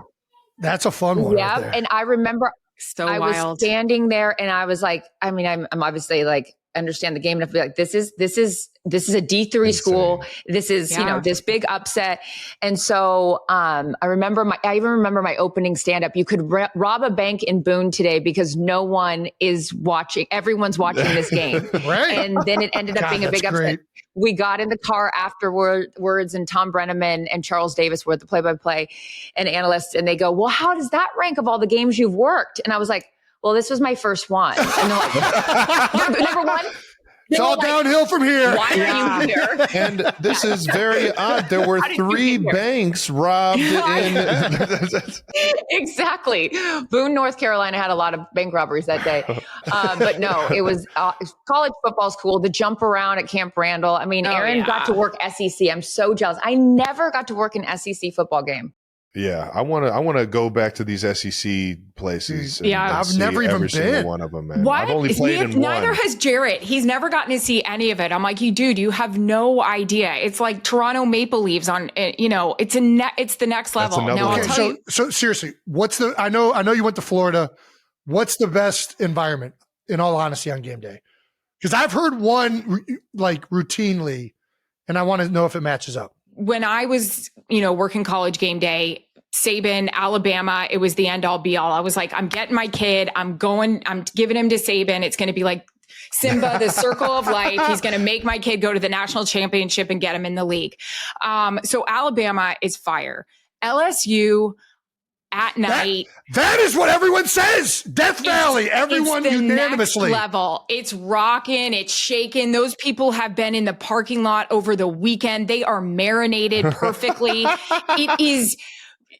That's a fun one. Yeah. Right, and I remember I wild. was standing there and I was like, I mean, I'm obviously like, understand the game enough to be like, this is a D3 school. This is, this big upset. And so, I even remember my opening stand up. You could rob a bank in Boone today because no one is watching. Everyone's watching this game. Right. And then it ended up being a big upset. Great. We got in the car afterwards and Tom Brenneman and Charles Davis were the play-by-play and analysts. And they go, well, how does that rank of all the games you've worked? And I was like, well, this was my first one. And they're like, number one? It's all downhill from here. Why are you here? And this is very odd. There were 3 banks robbed in. Exactly. Boone, North Carolina had a lot of bank robberies that day. But no, it was college football's cool. The jump around at Camp Randall. I mean, Erin got to work SEC. I'm so jealous. I never got to work an SEC football game. Yeah, I want to go back to these SEC places. I've never even been one of them, man. What? I've only played in Neither one. has Jarrett. He's never gotten to see any of it. I'm like, you have no idea. It's like Toronto Maple Leafs on, it's the next level. Now, I'll tell you. So seriously, I know you went to Florida. What's the best environment, in all honesty, on game day? Because I've heard one like routinely, and I want to know if it matches up. When I was, working college game day, Saban, Alabama, it was the end all be all. I was like, I'm getting my kid. I'm giving him to Saban. It's going to be like Simba, the circle of life. He's going to make my kid go to the national championship and get him in the league. So Alabama is fire. LSU at night. That is what everyone says. Death Valley. Everyone it's the unanimously. Next level. It's rocking. It's shaking. Those people have been in the parking lot over the weekend. They are marinated perfectly. It is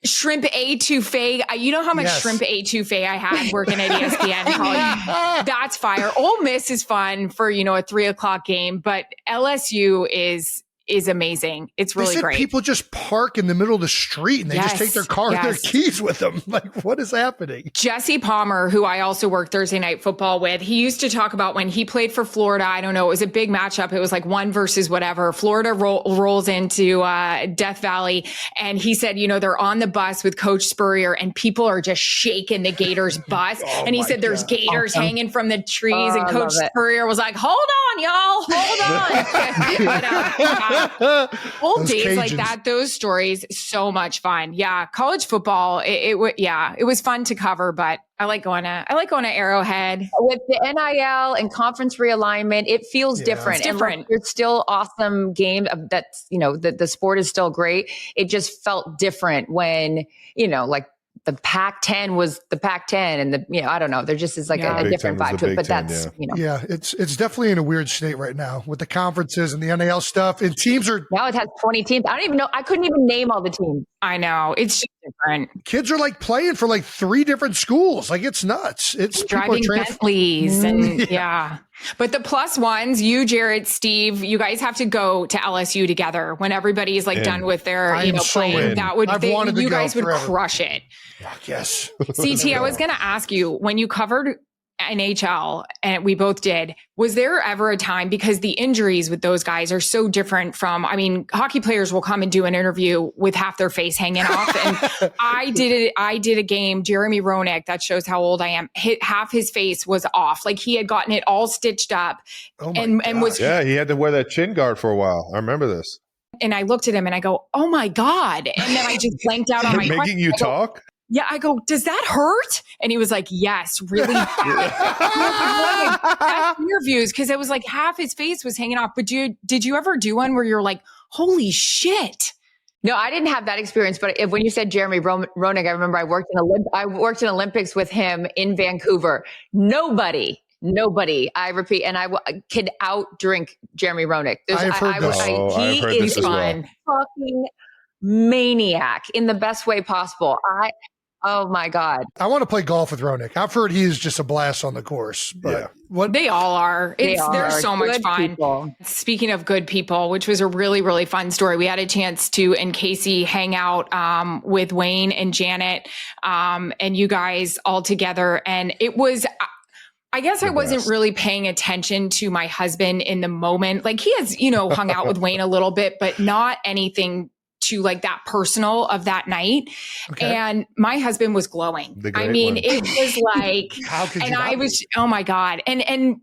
shrimp etouffee. You know how much shrimp etouffee I had working at ESPN? That's fire. Ole Miss is fun for, a 3:00 game, but LSU is amazing. It's really great. People just park in the middle of the street and they just take their car and their keys with them. Like, what is happening? Jesse Palmer, who I also worked Thursday Night Football with, he used to talk about when he played for Florida. I don't know. It was a big matchup. It was like one versus whatever. Florida rolls into Death Valley. And he said, they're on the bus with Coach Spurrier and people are just shaking the Gators bus. And he said there's gators hanging from the trees. And Coach Spurrier was like, hold on, y'all. Hold on. Old days Cajuns. Like that, those stories, so much fun. Yeah. College football, it was fun to cover, but I like going to Arrowhead. With the NIL and conference realignment, it feels different. It's different. And it's still awesome game. That's, the sport is still great. It just felt different when, like the Pac-10 was the Pac-10 and I don't know. There just is like a different vibe to it, but that's, Yeah, it's definitely in a weird state right now with the conferences and the NIL stuff and teams are. Now it has 20 teams. I don't even know. I couldn't even name all the teams. I know. It's different. Kids are like playing for like 3 different schools. Like it's nuts. It's driving Bentleys and But the plus ones, you, Jared, Steve, you guys have to go to LSU together when everybody's like done with their, playing. That would, you guys would crush it. Yes. CT, I was going to ask you, when you covered NHL, and we both did, was there ever a time, because the injuries with those guys are so different from, hockey players will come and do an interview with half their face hanging off. And I did a game, Jeremy Roenick, that shows how old I am, half his face was off. Like he had gotten it all stitched up and was. Yeah, he had to wear that chin guard for a while. I remember this. And I looked at him and I go, oh my God. And then I just blanked out on my Making you talk? Yeah, I go, does that hurt? And he was like, yes, really bad. Interviews, because it was like half his face was hanging off. But did you ever do one where you're like, holy shit? No, I didn't have that experience. But when you said Jeremy Roenick, I remember I worked in Olympics with him in Vancouver. Nobody, I repeat, and I could out-drink Jeremy Roenick. I've heard this. He is fun. Fucking maniac in the best way possible. Oh my God. I want to play golf with Roenick. I've heard he's just a blast on the course, but what they all are. They're so much fun. People. Speaking of good people, which was a really, really fun story. We had a chance to, and Casey, hang out with Wayne and Janet and you guys all together. And it was, I guess I wasn't really paying attention to my husband in the moment. Like he has, hung out with Wayne a little bit, but not anything to like that personal of that night. Okay. And my husband was glowing. It was like, how could and you I was, oh my God. And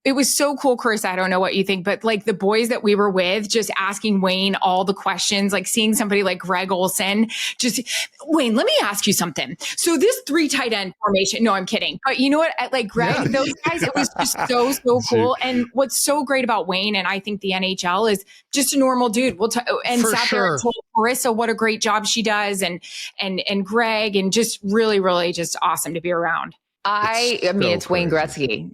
it was so cool, Chris. I don't know what you think, but like the boys that we were with, just asking Wayne all the questions, like seeing somebody like Greg Olson, just, Wayne, let me ask you something. So this 3 tight end formation, no, I'm kidding. But you know what? Like Greg, those guys, it was just so cool. And what's so great about Wayne, and I think the NHL, is just a normal dude. There and told Charissa what a great job she does, and Greg, and just really, really just awesome to be around. It's Wayne Gretzky.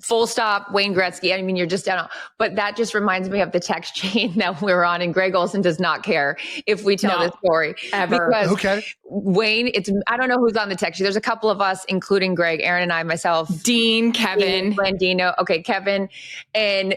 Full stop, Wayne Gretzky. You're just down. But that just reminds me of the text chain that we're on, and Greg Olson does not care if we tell this story ever. Because Wayne, I don't know who's on the text chain. There's a couple of us, including Greg, Erin, and I, myself, Dean, Kevin, Blandino. Okay, Kevin, and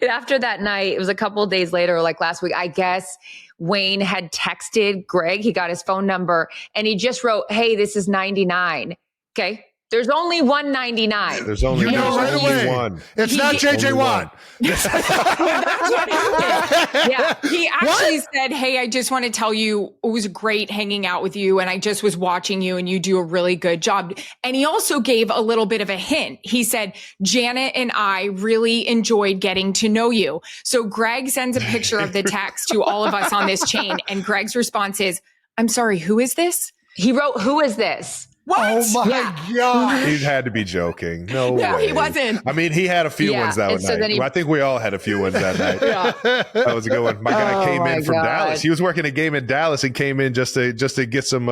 after that night, it was a couple of days later, like last week, I guess. Wayne had texted Greg. He got his phone number and he just wrote, hey, this is 99. Okay. There's only 199. There's only one. It's not JJ Watt. That's what happened. Yeah. He actually said, hey, I just want to tell you, it was great hanging out with you. And I just was watching you and you do a really good job. And he also gave a little bit of a hint. He said, Janet and I really enjoyed getting to know you. So Greg sends a picture of the text to all of us on this chain. And Greg's response is, I'm sorry, who is this? He wrote, who is this? What? Oh my God. He had to be joking. No way. He wasn't. He had a few ones that night. I think we all had a few ones that night. That was a good one. My guy came in from Dallas. He was working a game in Dallas and came in just to get some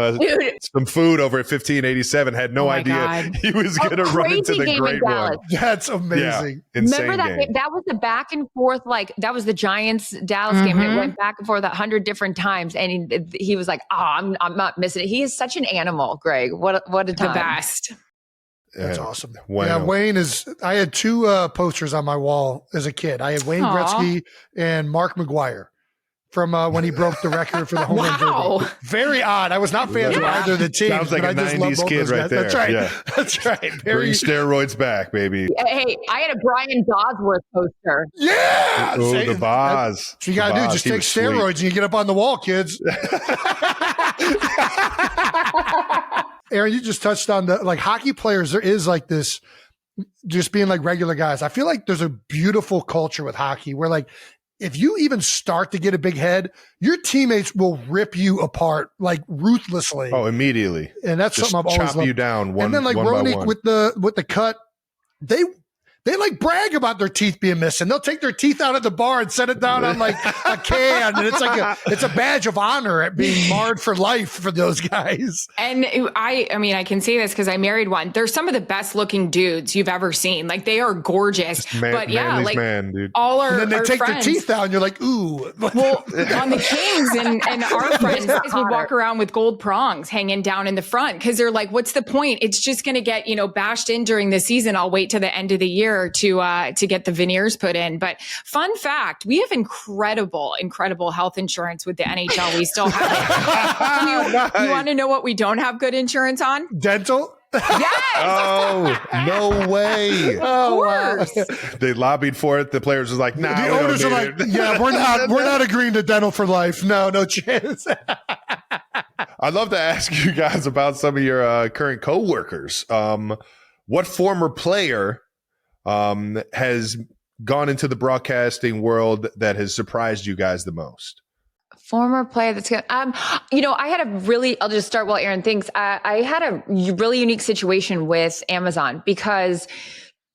food over at 1587. Had no idea God. He was going to run into the great one. That's amazing. Yeah, insane. Remember that game? That was the back and forth, that was the Giants Dallas game, and it went back and forth 100 different times. And he was like, I'm not missing it. He is such an animal, Greg. What a time. The best. That's awesome. Wayne. Wayne is. I had two posters on my wall as a kid. I had Wayne Gretzky and Mark McGuire from when he broke the record for the home run derby. Very odd. I was not fans of either of the teams. Sounds like a 90s kid right there. That's right. Yeah. That's right. Bring steroids back, baby. Hey, I had a Brian Bosworth poster. Yeah. Oh, the Boz. So you got to do, just take steroids and you get up on the wall, kids. Erin, you just touched on the hockey players. There is this just being regular guys. I feel like there's a beautiful culture with hockey where if you even start to get a big head, your teammates will rip you apart ruthlessly. Oh, immediately. And that's just something I've always chop loved. you down one. And then Ronick with the cut, they brag about their teeth being missing. They'll take their teeth out of the bar and set it down on a can. And it's a badge of honor at being marred for life for those guys. And I can say this because I married one. They're some of the best looking dudes you've ever seen. They are gorgeous. But yeah, man, dude. All our, and then they our take friends, their teeth out and you're like, ooh. Well, on the Kings and our friends would walk around with gold prongs hanging down in the front because they're like, what's the point? It's just going to get, bashed in during the season. I'll wait to the end of the year to get the veneers put in. But fun fact, we have incredible health insurance with the NHL. We still have it. You want to know what we don't have good insurance on? Dental? Yes. Oh, no way. Of course. They lobbied for it. The players was like, nah. The owners are like, yeah, we're not agreeing to dental for life. No chance. I'd love to ask you guys about some of your current coworkers. What former player has gone into the broadcasting world that has surprised you guys the most? Former player that's good. I'll just start while Erin thinks. I had a really unique situation with Amazon because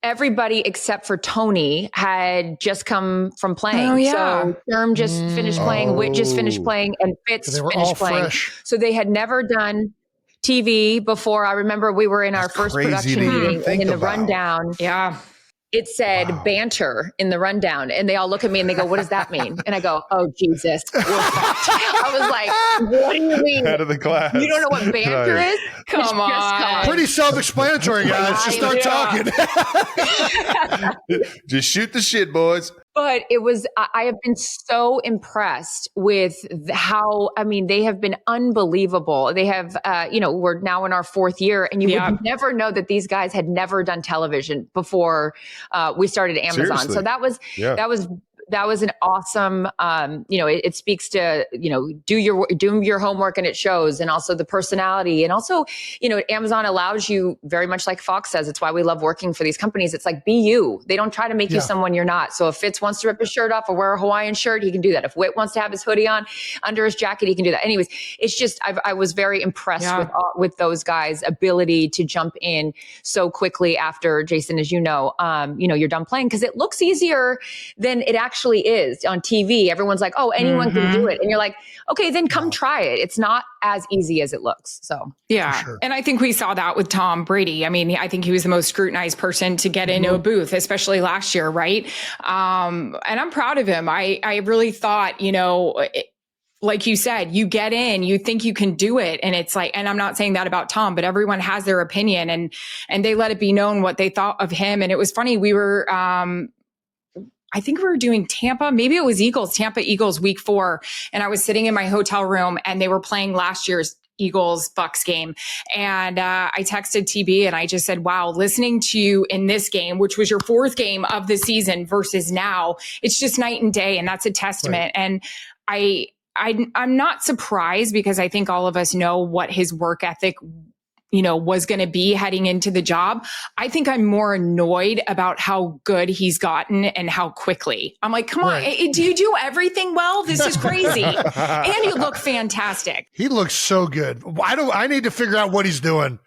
everybody except for Tony had just come from playing. Oh, yeah. So Sherm just finished playing, Whit just finished playing, and Fitz finished playing. Fresh. So they had never done TV before. I remember we were in our first production meeting and in the rundown. Yeah. It said banter in the rundown, and they all look at me and they go, "What does that mean?" And I go, "Oh, Jesus, we're fucked." I was like, "What do you mean? Head of the class. You don't know what banter is? Come on. Pretty self-explanatory, guys. Just start talking. Just shoot the shit, boys." But I have been so impressed with they have been unbelievable. They have, we're now in our fourth year, and you would never know that these guys had never done television before we started Amazon. Seriously. So that was an awesome, it speaks to, do your homework and it shows, and also the personality. And also, Amazon allows you, very much like Fox says, it's why we love working for these companies. It's like, be you. They don't try to make you someone you're not. So if Fitz wants to rip his shirt off or wear a Hawaiian shirt, he can do that. If Whit wants to have his hoodie on under his jacket, he can do that. Anyways, it's just, I was very impressed with those guys' ability to jump in so quickly after, Jason, as you know, you're done playing, because it looks easier than it actually is on TV. Everyone's like, oh, anyone can do it. And you're like, okay, then come try it. It's not as easy as it looks. So yeah. Sure. And I think we saw that with Tom Brady. I mean, I think he was the most scrutinized person to get into a booth, especially last year. Right. And I'm proud of him. I really thought, like you said, you get in, you think you can do it. And it's like, and I'm not saying that about Tom, but everyone has their opinion, and they let it be known what they thought of him. And it was funny. We were, I think we were doing Tampa. Maybe it was Tampa Eagles week 4. And I was sitting in my hotel room and they were playing last year's Eagles Bucks game. And I texted TB and I just said, wow, listening to you in this game, which was your 4th game of the season versus now, it's just night and day. And that's a testament. Right. And I'm not surprised, because I think all of us know what his work ethic was going to be heading into the job. I think I'm more annoyed about how good he's gotten and how quickly. I'm like, come on, do you do everything well? This is crazy. And you look fantastic. He looks so good. I need to figure out what he's doing.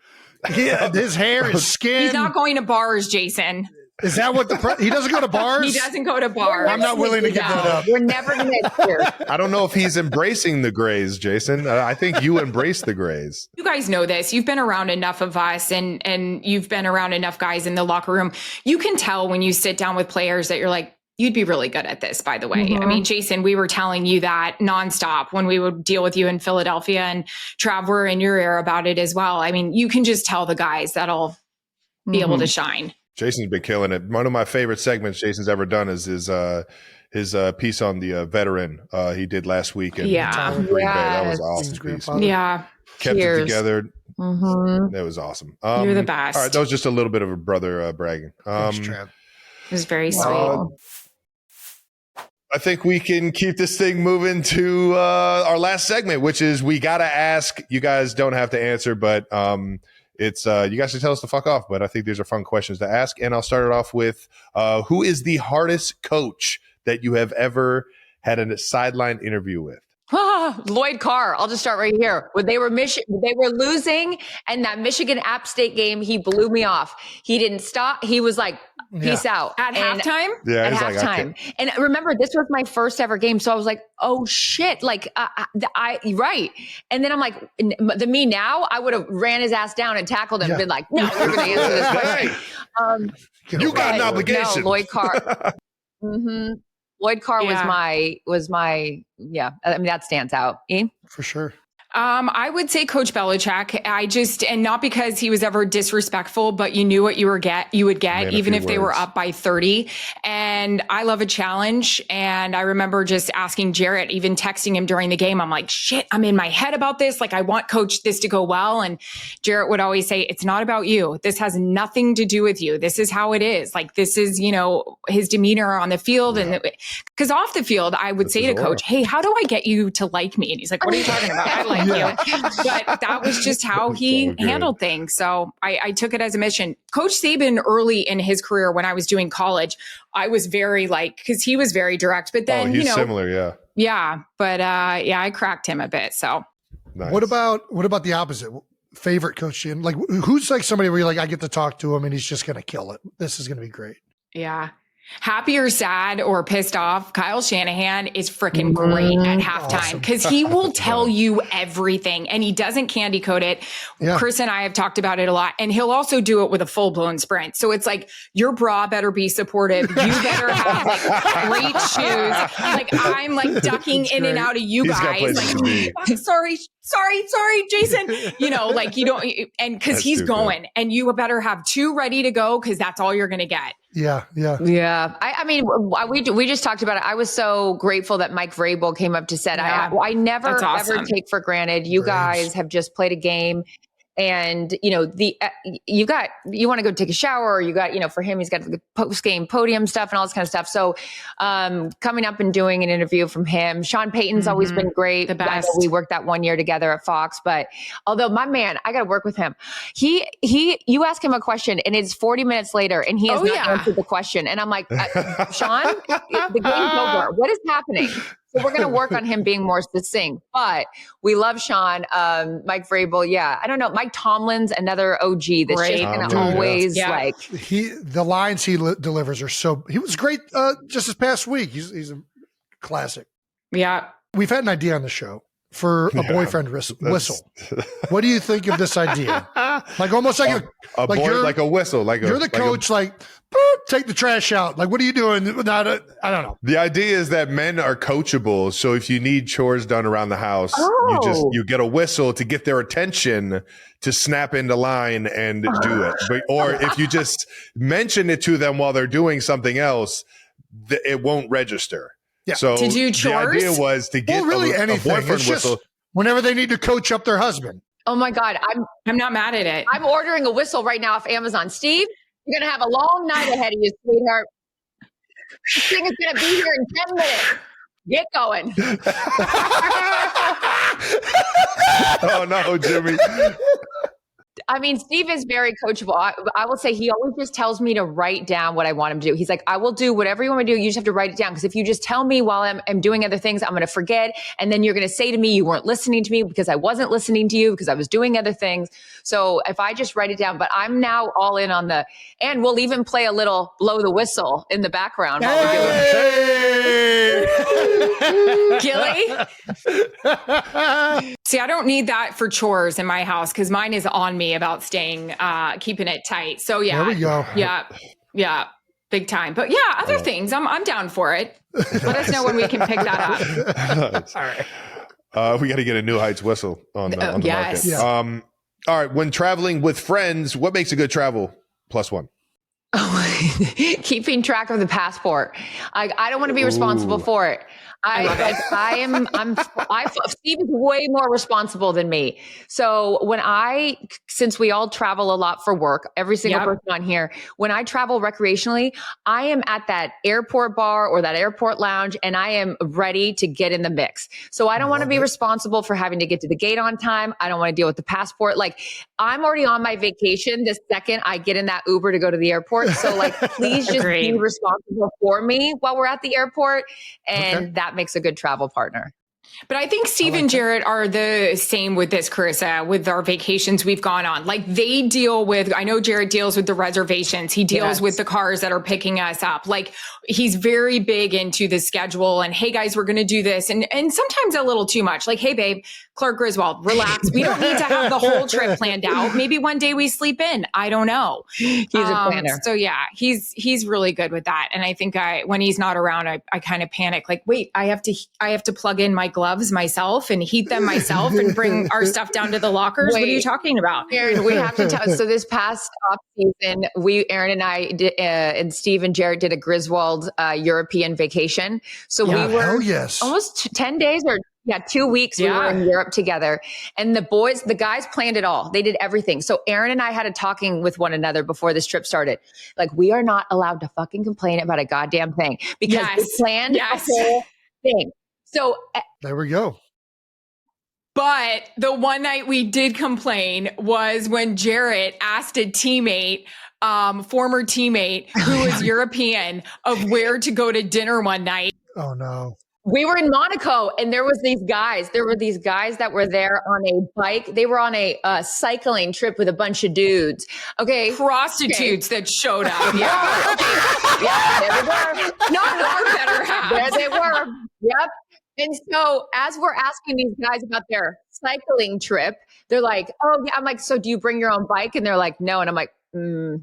His hair, his skin. He's not going to bars, Jason. Is that what he doesn't go to bars? He doesn't go to bars. I'm not willing to give that up. We're never going to hear. I don't know if he's embracing the grays, Jason. I think you embrace the grays. You guys know this. You've been around enough of us, and you've been around enough guys in the locker room. You can tell when you sit down with players that you're like, you'd be really good at this, by the way. I mean, Jason, we were telling you that nonstop when we would deal with you in Philadelphia, and Trav, we're in your ear about it as well. I mean, you can just tell the guys that'll be able to shine. Jason's been killing it. One of my favorite segments Jason's ever done is his piece on the veteran he did last week in Green Bay. That was an awesome piece. Yeah. Kept Cheers. it together. Mm-hmm. That was awesome. You're the best. All right, that was just a little bit of a brother bragging. It was very sweet. I think we can keep this thing moving to our last segment, which is we got to ask. You guys don't have to answer, but it's you guys should tell us to fuck off. But I think these are fun questions to ask. And I'll start it off with who is the hardest coach that you have ever had a sideline interview with? Lloyd Carr. I'll just start right here. When they were losing, and that Michigan App State game, he blew me off. He didn't stop. He was like, "Peace out." At halftime. Yeah, at halftime. And remember, this was my first ever game, so I was like, "Oh shit!" Like, right. And then I'm like, me now, I would have ran his ass down and tackled him and been like, "No, you're going to answer this question." You got an obligation. No, Lloyd Carr. Mm-hmm. Lloyd Carr was my I mean, that stands out. Ian? For sure. I would say Coach Belichick. And not because he was ever disrespectful, but you knew what you would get, even if they were up by 30. And I love a challenge. And I remember just asking Jarrett, even texting him during the game. I'm like, shit, I'm in my head about this. Like, I want Coach this to go well. And Jarrett would always say, it's not about you. This has nothing to do with you. This is how it is. Like, this is, his demeanor on the field. And because off the field, I would say to Coach, hey, how do I get you to like me? And he's like, what are you talking about? I like you. But that was just how he handled things. So I took it as a mission. Coach Saban, early in his career, when I was doing college, I was very because he was very direct, but then, he's similar. Yeah. Yeah. But I cracked him a bit. So nice. What about the opposite? Favorite coach? Like, who's like somebody where you're like, I get to talk to him and he's just going to kill it. This is going to be great. Yeah. Happy or sad or pissed off, Kyle Shanahan is freaking great at halftime because he will tell you everything and he doesn't candy coat it. Yeah. Chris and I have talked about it a lot, and he'll also do it with a full blown sprint. So it's like, your bra better be supportive. You better have like great shoes. Like, I'm like ducking in and out of you guys. Like, sorry, Jason. Like, you don't, and because he's going, and you better have 2 ready to go because that's all you're going to get. Yeah. I mean, we just talked about it. I was so grateful that Mike Vrabel came up to set. I never ever take for granted. You guys have just played a game. And, you want to go take a shower, or you got, for him, he's got the post game podium stuff and all this kind of stuff. So, coming up and doing an interview from him, Sean Payton's always been great. The best. We worked that 1 year together at Fox, but although my man, I got to work with him. You ask him a question and it's 40 minutes later and he has not answered the question. And I'm like, Sean, the game's over. What is happening? So we're going to work on him being more succinct, but we love Sean. Mike Vrabel. Yeah. I don't know. Mike Tomlin's another OG that's just going to always the lines he delivers are so, he was great just this past week. He's a classic. Yeah. We've had an idea on the show for a boyfriend whistle. What do you think of this idea? Like almost like like a whistle. Like you're the coach, like boop, take the trash out. Like, what are you doing? I don't know. The idea is that men are coachable. So if you need chores done around the house, you get a whistle to get their attention to snap into line and do it. Or if you just mention it to them while they're doing something else, it won't register. Yeah. So to do chores? The idea was to get a boyfriend whistle. Whenever they need to coach up their husband. Oh my God. I'm not mad at it. I'm ordering a whistle right now off Amazon. Steve, you're going to have a long night ahead of you, sweetheart. This thing is going to be here in 10 minutes. Get going. Oh no, Jimmy. I mean, Steve is very coachable. I will say he always just tells me to write down what I want him to do. He's like, I will do whatever you want me to do. You just have to write it down. Because if you just tell me while I'm doing other things, I'm going to forget. And then you're going to say to me, you weren't listening to me because I wasn't listening to you because I was doing other things. So if I just write it down, but I'm now all in on and we'll even play a little blow the whistle in the background while we're doing it. Gilly? See, I don't need that for chores in my house because mine is on me about staying, keeping it tight. So yeah, there we go. Yeah, big time. But yeah, other things, I'm down for it. Let us know when we can pick that up. Nice. All right. We got to get a new Heights whistle on the market. Yeah. All right. When traveling with friends, what makes a good travel +1. Keeping track of the passport. I don't want to be responsible for it. Steve is way more responsible than me. So since we all travel a lot for work, every single person on here, when I travel recreationally, I am at that airport bar or that airport lounge and I am ready to get in the mix. So I don't want to be responsible for having to get to the gate on time. I don't want to deal with the passport. Like, I'm already on my vacation the second I get in that Uber to go to the airport. So like, please just be responsible for me while we're at the airport. And that makes a good travel partner. But I think Steve and Jarrett are the same with this, Charissa, with our vacations we've gone on. Like, they deal with, I know Jarrett deals with the reservations. He deals with the cars that are picking us up. Like, he's very big into the schedule and, hey guys, we're going to do this. And sometimes a little too much. Like, hey babe, Clark Griswold, relax. We don't need to have the whole trip planned out. Maybe one day we sleep in. I don't know. He's a planner. So yeah, he's really good with that. And I think when he's not around, I kind of panic. Like, wait, I have to plug in my gloves myself and heat them myself and bring our stuff down to the lockers. What are you talking about? Erin, we have to tell. So this past off season, Erin and I did, and Steve and Jarrett did a Griswold European vacation. So we were almost 10 days or 2 weeks we were in Europe together, and the guys planned it all. They did everything. So Erin and I had a talking with one another before this trip started. Like, we are not allowed to fucking complain about a goddamn thing because we planned the whole thing. So there we go. But the one night we did complain was when Jarrett asked a teammate, former teammate who was European, of where to go to dinner one night. Oh no. We were in Monaco and there were these guys that were there on a bike. They were on a cycling trip with a bunch of dudes. Okay. Prostitutes that showed up. Yeah. There they were. Not our better half. There they were. Yep. And so as we're asking these guys about their cycling trip, they're like, oh yeah. I'm like, so do you bring your own bike? And they're like, no. And I'm like,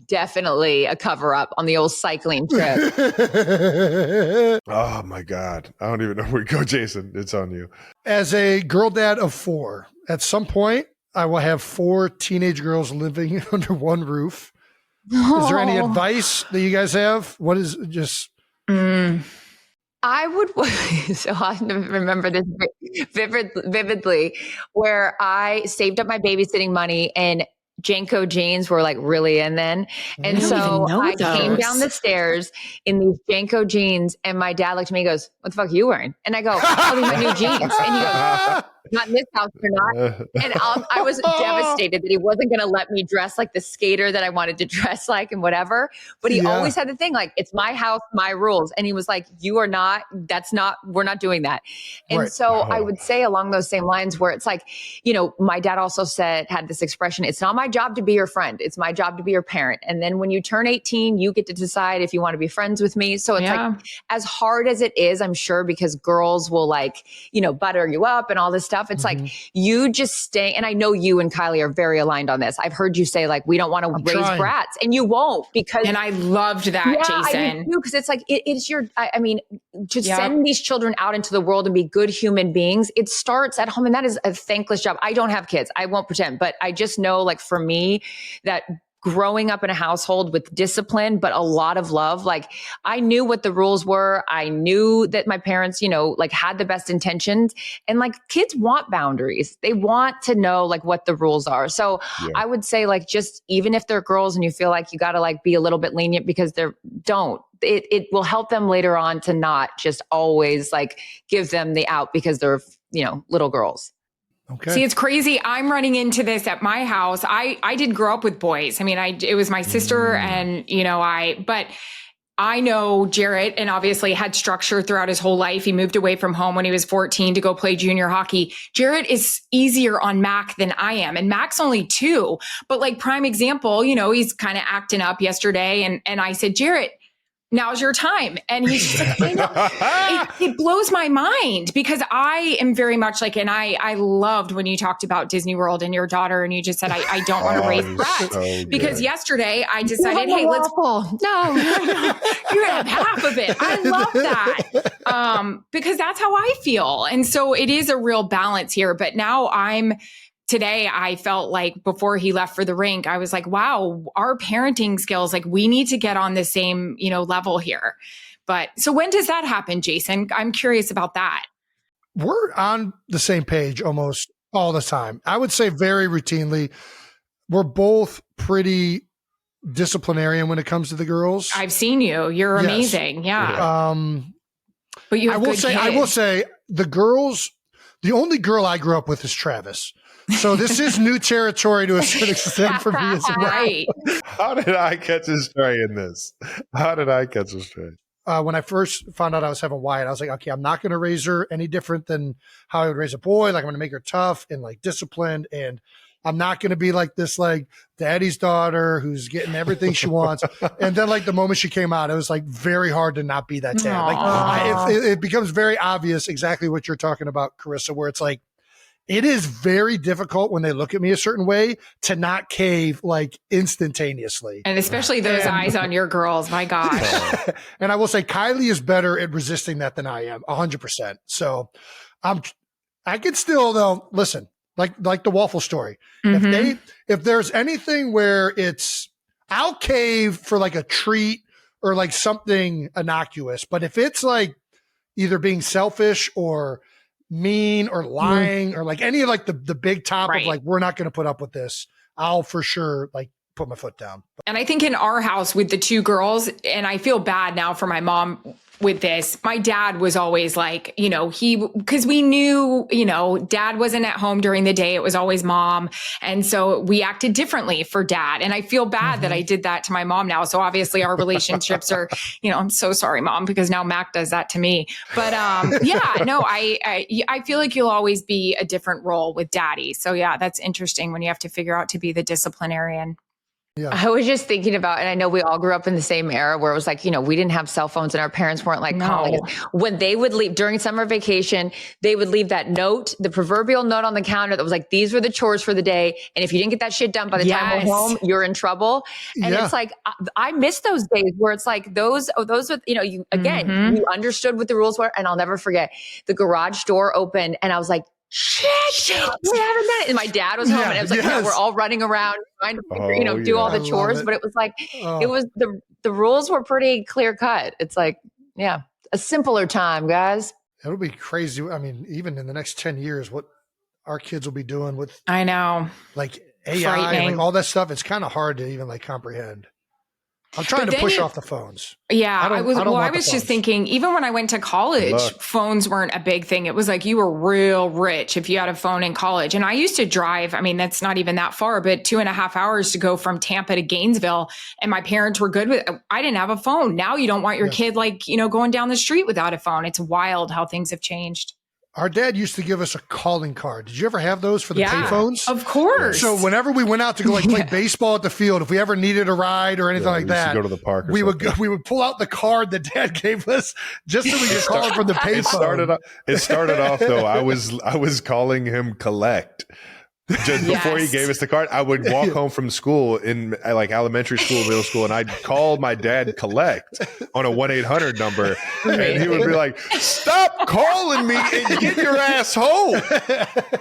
definitely a cover up on the old cycling trip. Oh my God. I don't even know where to go, Jason. It's on you. As a girl dad of 4, at some point, I will have 4 teenage girls living under one roof. Is there any advice that you guys have? What is just... I would, so I remember this vividly, where I saved up my babysitting money and Janko jeans were like really in then. And so I came down the stairs in these Janko jeans and my dad looked at me and goes, what the fuck are you wearing? And I go, oh, these are my new jeans. And he goes, not in this house, they're not. And I was devastated that he wasn't going to let me dress like the skater that I wanted to dress like and whatever. But he always had the thing like, it's my house, my rules. And he was like, we're not doing that. And so I would say along those same lines where it's like, you know, my dad also had this expression, it's not my job to be your friend. It's my job to be your parent. And then when you turn 18, you get to decide if you want to be friends with me. So it's like, as hard as it is, I'm sure, because girls will like, you know, butter you up and all this stuff. It's like, you just stay. And I know you and Kylie are very aligned on this. I've heard you say like, we don't want to raise brats, and you won't, because. And I loved that, Jason. Because it's like, it's your, I mean, to send these children out into the world and be good human beings, it starts at home. And that is a thankless job. I don't have kids. I won't pretend, but I just know, like, for me, that growing up in a household with discipline, but a lot of love, like, I knew what the rules were. I knew that my parents, you know, like, had the best intentions, and like, kids want boundaries. They want to know like what the rules are. So I would say, like, just even if they're girls and you feel like you got to like be a little bit lenient because it will help them later on to not just always like give them the out because they're, you know, little girls. Okay. See, it's crazy. I'm running into this at my house. I did grow up with boys. I mean, it was my sister and, you know, but I know Jarrett, and obviously had structure throughout his whole life. He moved away from home when he was 14 to go play junior hockey. Jarrett is easier on Mac than I am. And Mac's only 2, but like, prime example, you know, he's kind of acting up yesterday. And I said, Jarrett, now's your time. And he's just like, I know. It blows my mind, because I am very much like, and I loved when you talked about Disney World and your daughter, and you just said, I don't want to raise brats, because yesterday I decided, hey, let's you're gonna have half of it. I love that. Because that's how I feel. And so it is a real balance here. But now I'm today I felt like before he left for the rink, I was like, wow, our parenting skills, like we need to get on the same, level here. But so when does that happen, Jason? I'm curious about that. We're on the same page almost all the time. I would say very routinely. We're both pretty disciplinarian when it comes to the girls. I've seen you. You're amazing. Yeah. But you have I will say the girls, the only girl I grew up with is Travis. So this is new territory to a certain extent for me as well. Right. How did I catch a stray in this? When I first found out I was having Wyatt, I was like, okay, I'm not going to raise her any different than how I would raise a boy. Like I'm going to make her tough and like disciplined, and I'm not going to be like this, like daddy's daughter who's getting everything she wants. And then like the moment she came out, it was like very hard to not be that dad. Like it becomes very obvious exactly what you're talking about, Charissa, where it's like, it is very difficult when they look at me a certain way to not cave like instantaneously. And especially those eyes on your girls. My gosh. And I will say Kylie is better at resisting that than I am 100%. So I could still though, listen, like the waffle story. Mm-hmm. If there's anything where I'll cave for like a treat or like something innocuous, but if it's like either being selfish or mean or lying or like any of like the big top of like, we're not going to put up with this, I'll for sure like put my foot down. And I think in our house with the two girls, and I feel bad now for my mom with this, my dad was always like, because we knew, dad wasn't at home during the day. It was always mom. And so we acted differently for dad. And I feel bad that I did that to my mom now. So obviously our relationships are, I'm so sorry, mom, because now Mac does that to me. But I feel like you'll always be a different role with daddy. So yeah, that's interesting when you have to figure out to be the disciplinarian. Yeah. I was just thinking about, and I know we all grew up in the same era where it was like, we didn't have cell phones and our parents weren't like calling us. When they would leave during summer vacation, they would leave that note, the proverbial note on the counter that was like, these were the chores for the day. And if you didn't get that shit done by the time we're home, you're in trouble. And it's like, I miss those days where it's like those with, you understood what the rules were. And I'll never forget the garage door opened and I was like, shit, we haven't done it. And my dad was home and it was like, we're all running around trying to figure, do all the chores. But it was like, it was the rules were pretty clear cut. It's like, a simpler time, guys. It'll be crazy. I mean, even in the next 10 years, what our kids will be doing with, I know, like AI and like all that stuff. It's kind of hard to even like comprehend. I'm trying to push off the phones. Yeah, I was just thinking, even when I went to college, phones weren't a big thing. It was like you were real rich if you had a phone in college. And I used to drive, I mean, that's not even that far, but 2.5 hours to go from Tampa to Gainesville. And my parents were good with it. I didn't have a phone. Now you don't want your kid like, going down the street without a phone. It's wild how things have changed. Our dad used to give us a calling card. Did you ever have those for the payphones? Of course. So whenever we went out to go like play baseball at the field, if we ever needed a ride or anything like that, go to the park. We would pull out the card that dad gave us just so we could call him from the payphone. It started off though. I was calling him collect. Just before he gave us the card, I would walk home from school in like elementary school, middle school, and I'd call my dad collect on a 1-800 number. And he would be like, stop calling me and get your ass home.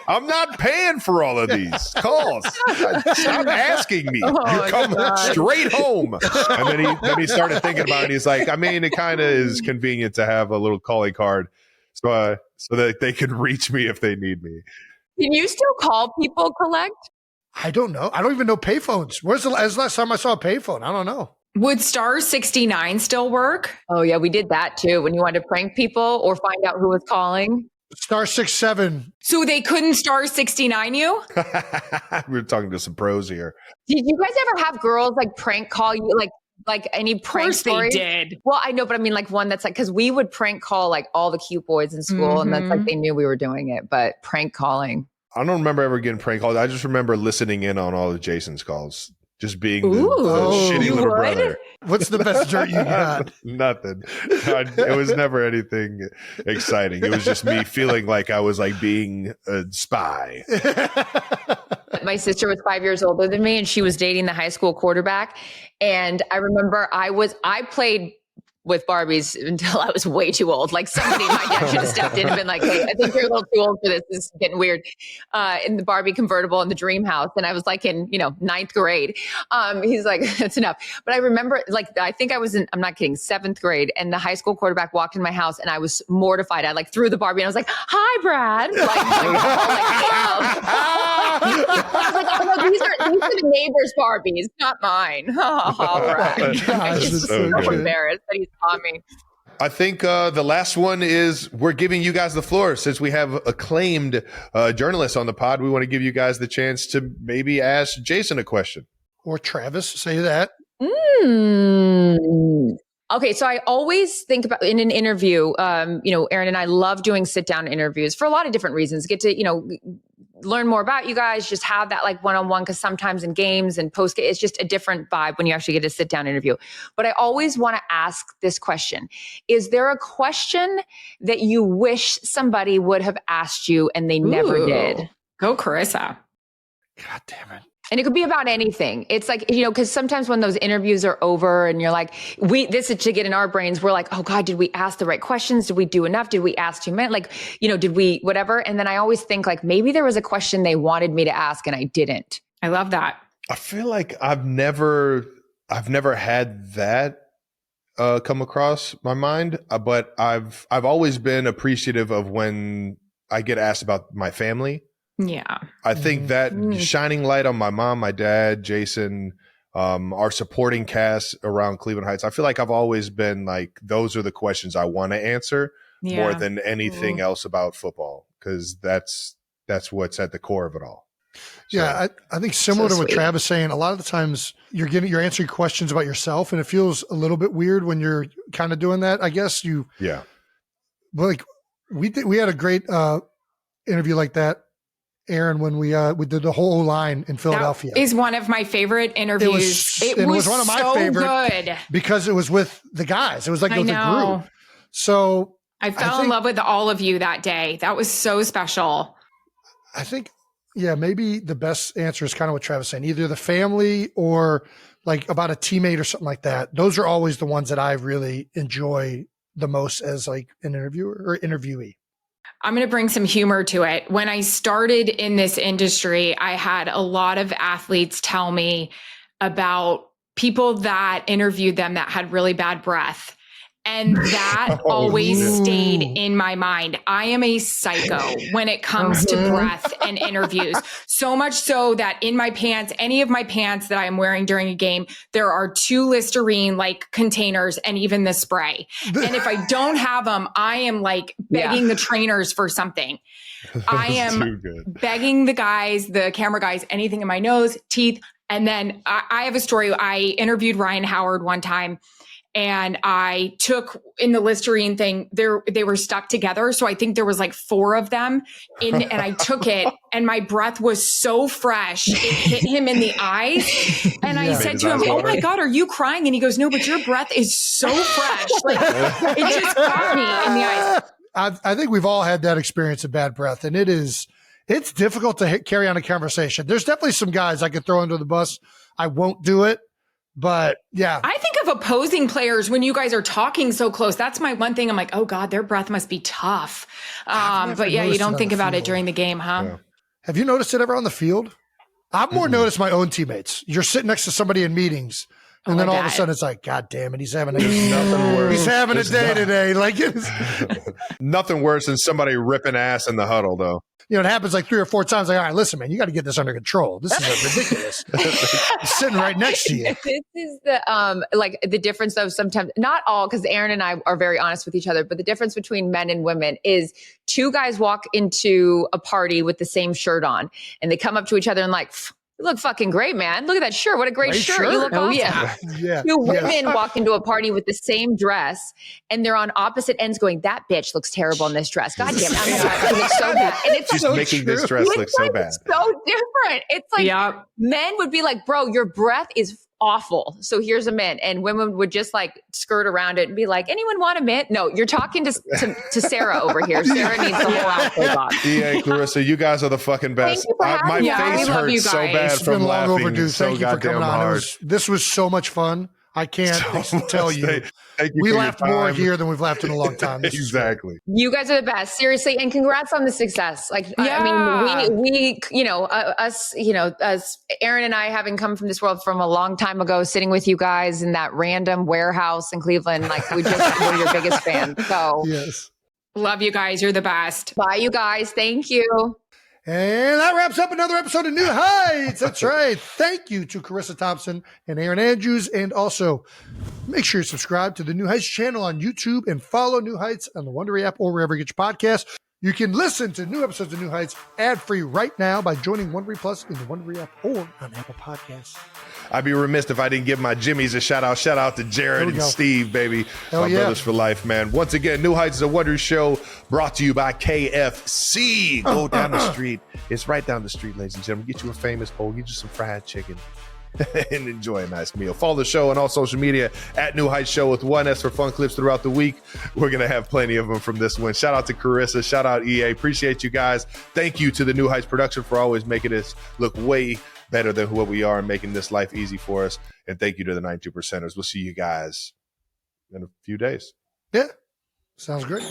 I'm not paying for all of these calls. Stop asking me. You come straight home. And then he started thinking about it. He's like, I mean, it kind of is convenient to have a little calling card so that they can reach me if they need me. Can you still call people collect? I don't know. I don't even know payphones. Where's the last time I saw a payphone? I don't know. Would star 69 still work? Oh, yeah, we did that too. When you wanted to prank people or find out who was calling. Star 67. So they couldn't star 69 you? We're talking to some pros here. Did you guys ever have girls like prank call you like any prank stories? They did. Well, I know, but I mean like one that's like, because we would prank call like all the cute boys in school and that's like they knew we were doing it, but prank calling. I don't remember ever getting prank called. I just remember listening in on all of Jason's calls. Just being the shitty little brother. What's the best dirt you got? Nothing. It was never anything exciting. It was just me feeling like I was like being a spy. My sister was 5 years older than me and she was dating the high school quarterback. And I remember I played with Barbies until I was way too old. Like somebody, my dad should have stepped in and been like, hey, I think you're a little too old for this. This is getting weird. In the Barbie convertible in the dream house. And I was like in, ninth grade. He's like, that's enough. But I remember I think I was I'm not kidding, 7th grade. And the high school quarterback walked in my house and I was mortified. I threw the Barbie and I was like, hi, Brad. These are the neighbors' Barbies, not mine. Brad. I'm just so embarrassed that he's on me. I think the last one is we're giving you guys the floor. Since we have acclaimed journalists on the pod, we want to give you guys the chance to maybe ask Jason a question. Or Travis, say that. Okay, so I always think about in an interview, Erin and I love doing sit-down interviews for a lot of different reasons. Get to, learn more about you guys, just have that like one-on-one, because sometimes in games and post-game, it's just a different vibe when you actually get a sit-down interview. But I always want to ask this question. Is there a question that you wish somebody would have asked you and they never did? Go Charissa. God damn it. And it could be about anything. It's like, because sometimes when those interviews are over and you're like, this is to get in our brains, we're like, oh God, did we ask the right questions? Did we do enough? Did we ask too many? Like, did we, whatever? And then I always think like, maybe there was a question they wanted me to ask and I didn't. I love that. I feel like I've never had that come across my mind, but I've always been appreciative of when I get asked about my family. Yeah. I think that shining light on my mom, my dad, Jason, our supporting cast around Cleveland Heights. I feel like I've always been like, those are the questions I want to answer more than anything else about football, because that's what's at the core of it all. So, yeah, I think similar to what Travis is saying, a lot of the times you're answering questions about yourself, and it feels a little bit weird when you're kind of doing that. I guess but like we had a great interview like that, Erin, when we did the whole line in Philadelphia. That is one of my favorite interviews. It was one of my favorite good because it was with the guys. It was like with the group. So I fell in love with all of you that day. That was so special. I think, maybe the best answer is kind of what Travis was saying, either the family or like about a teammate or something like that. Those are always the ones that I really enjoy the most as like an interviewer or interviewee. I'm going to bring some humor to it. When I started in this industry, I had a lot of athletes tell me about people that interviewed them that had really bad breath. And that always stayed in my mind. I am a psycho when it comes to breath and interviews. So much so that in my pants, any of my pants that I'm wearing during a game, there are 2 Listerine like containers and even the spray. And if I don't have them, I am like begging the trainers for something. I am begging the guys, the camera guys, anything in my nose, teeth. And then I have a story. I interviewed Ryan Howard one time. And I took in the Listerine thing, they were stuck together. So I think there was like 4 of them and I took it and my breath was so fresh. It hit him in the eyes. And I said to him, oh my God, are you crying? And he goes, no, but your breath is so fresh. Like it just caught me in the eyes. I think we've all had that experience of bad breath, and it's difficult to carry on a conversation. There's definitely some guys I could throw under the bus. I won't do it. But yeah, I think of opposing players when you guys are talking so close. That's my one thing. I'm like, oh God, their breath must be tough. But yeah, you don't think about it during the game, huh? Yeah. Have you noticed it ever on the field? I've more noticed my own teammates. You're sitting next to somebody in meetings, and then all of a sudden it's like, God damn it, he's having a day today. Like nothing worse than somebody ripping ass in the huddle, though. It happens like 3 or 4 times. Like, all right, listen, man, you got to get this under control. This is ridiculous. He's sitting right next to you. This is the the difference of sometimes, not all, because Erin and I are very honest with each other, but the difference between men and women is 2 guys walk into a party with the same shirt on, and they come up to each other and like, you look fucking great, man. Look at that shirt. What a great shirt. You look awesome. Yeah. 2 women walk into a party with the same dress and they're on opposite ends going, that bitch looks terrible in this dress. God damn it. It looks so bad. And it's she's so making this dress look so bad. It's so different. It's like men would be like, bro, your breath is awful. So here's a mint. And women would just like skirt around it and be like, anyone want a mint? No, you're talking to Sarah over here. Sarah needs the whole outfit box. Yeah, Clarissa, you guys are the fucking best. My face hurts so bad from laughing. Overdue. So Thank you for coming on. This was so much fun. I can't tell you. Thank you We for your laughed more time. here than we've laughed in a long time. This is great. Exactly. You guys are the best, seriously, and congrats on the success. Like, I mean, we, us, Erin and I, having come from this world from a long time ago, sitting with you guys in that random warehouse in Cleveland, like we just were your biggest fan. So, Yes. Love you guys. You're the best. Bye, you guys. Thank you. And that wraps up another episode of New Heights. That's right. Thank you to Charissa Thompson and Erin Andrews. And also, make sure you subscribe to the New Heights channel on YouTube and follow New Heights on the Wondery app or wherever you get your podcasts. You can listen to new episodes of New Heights ad-free right now by joining Wondery Plus in the Wondery app or on Apple Podcasts. I'd be remiss if I didn't give my Jimmies a shout out. Shout out to Jared and Steve, baby. Hell my yeah. brothers for life, man. Once again, New Heights is a Wondery show brought to you by KFC. Go down the street. It's right down the street, ladies and gentlemen. Get you a famous bowl. Get you some fried chicken. And enjoy a nice meal. Follow the show on all social media at New Heights Show with 1S for fun clips throughout the week. We're going to have plenty of them from this one. Shout out to Charissa. Shout out EA. Appreciate you guys. Thank you to the New Heights production for always making us look way better than what we are and making this life easy for us. And thank you to the 92%ers. We'll see you guys in a few days. Yeah. Sounds great.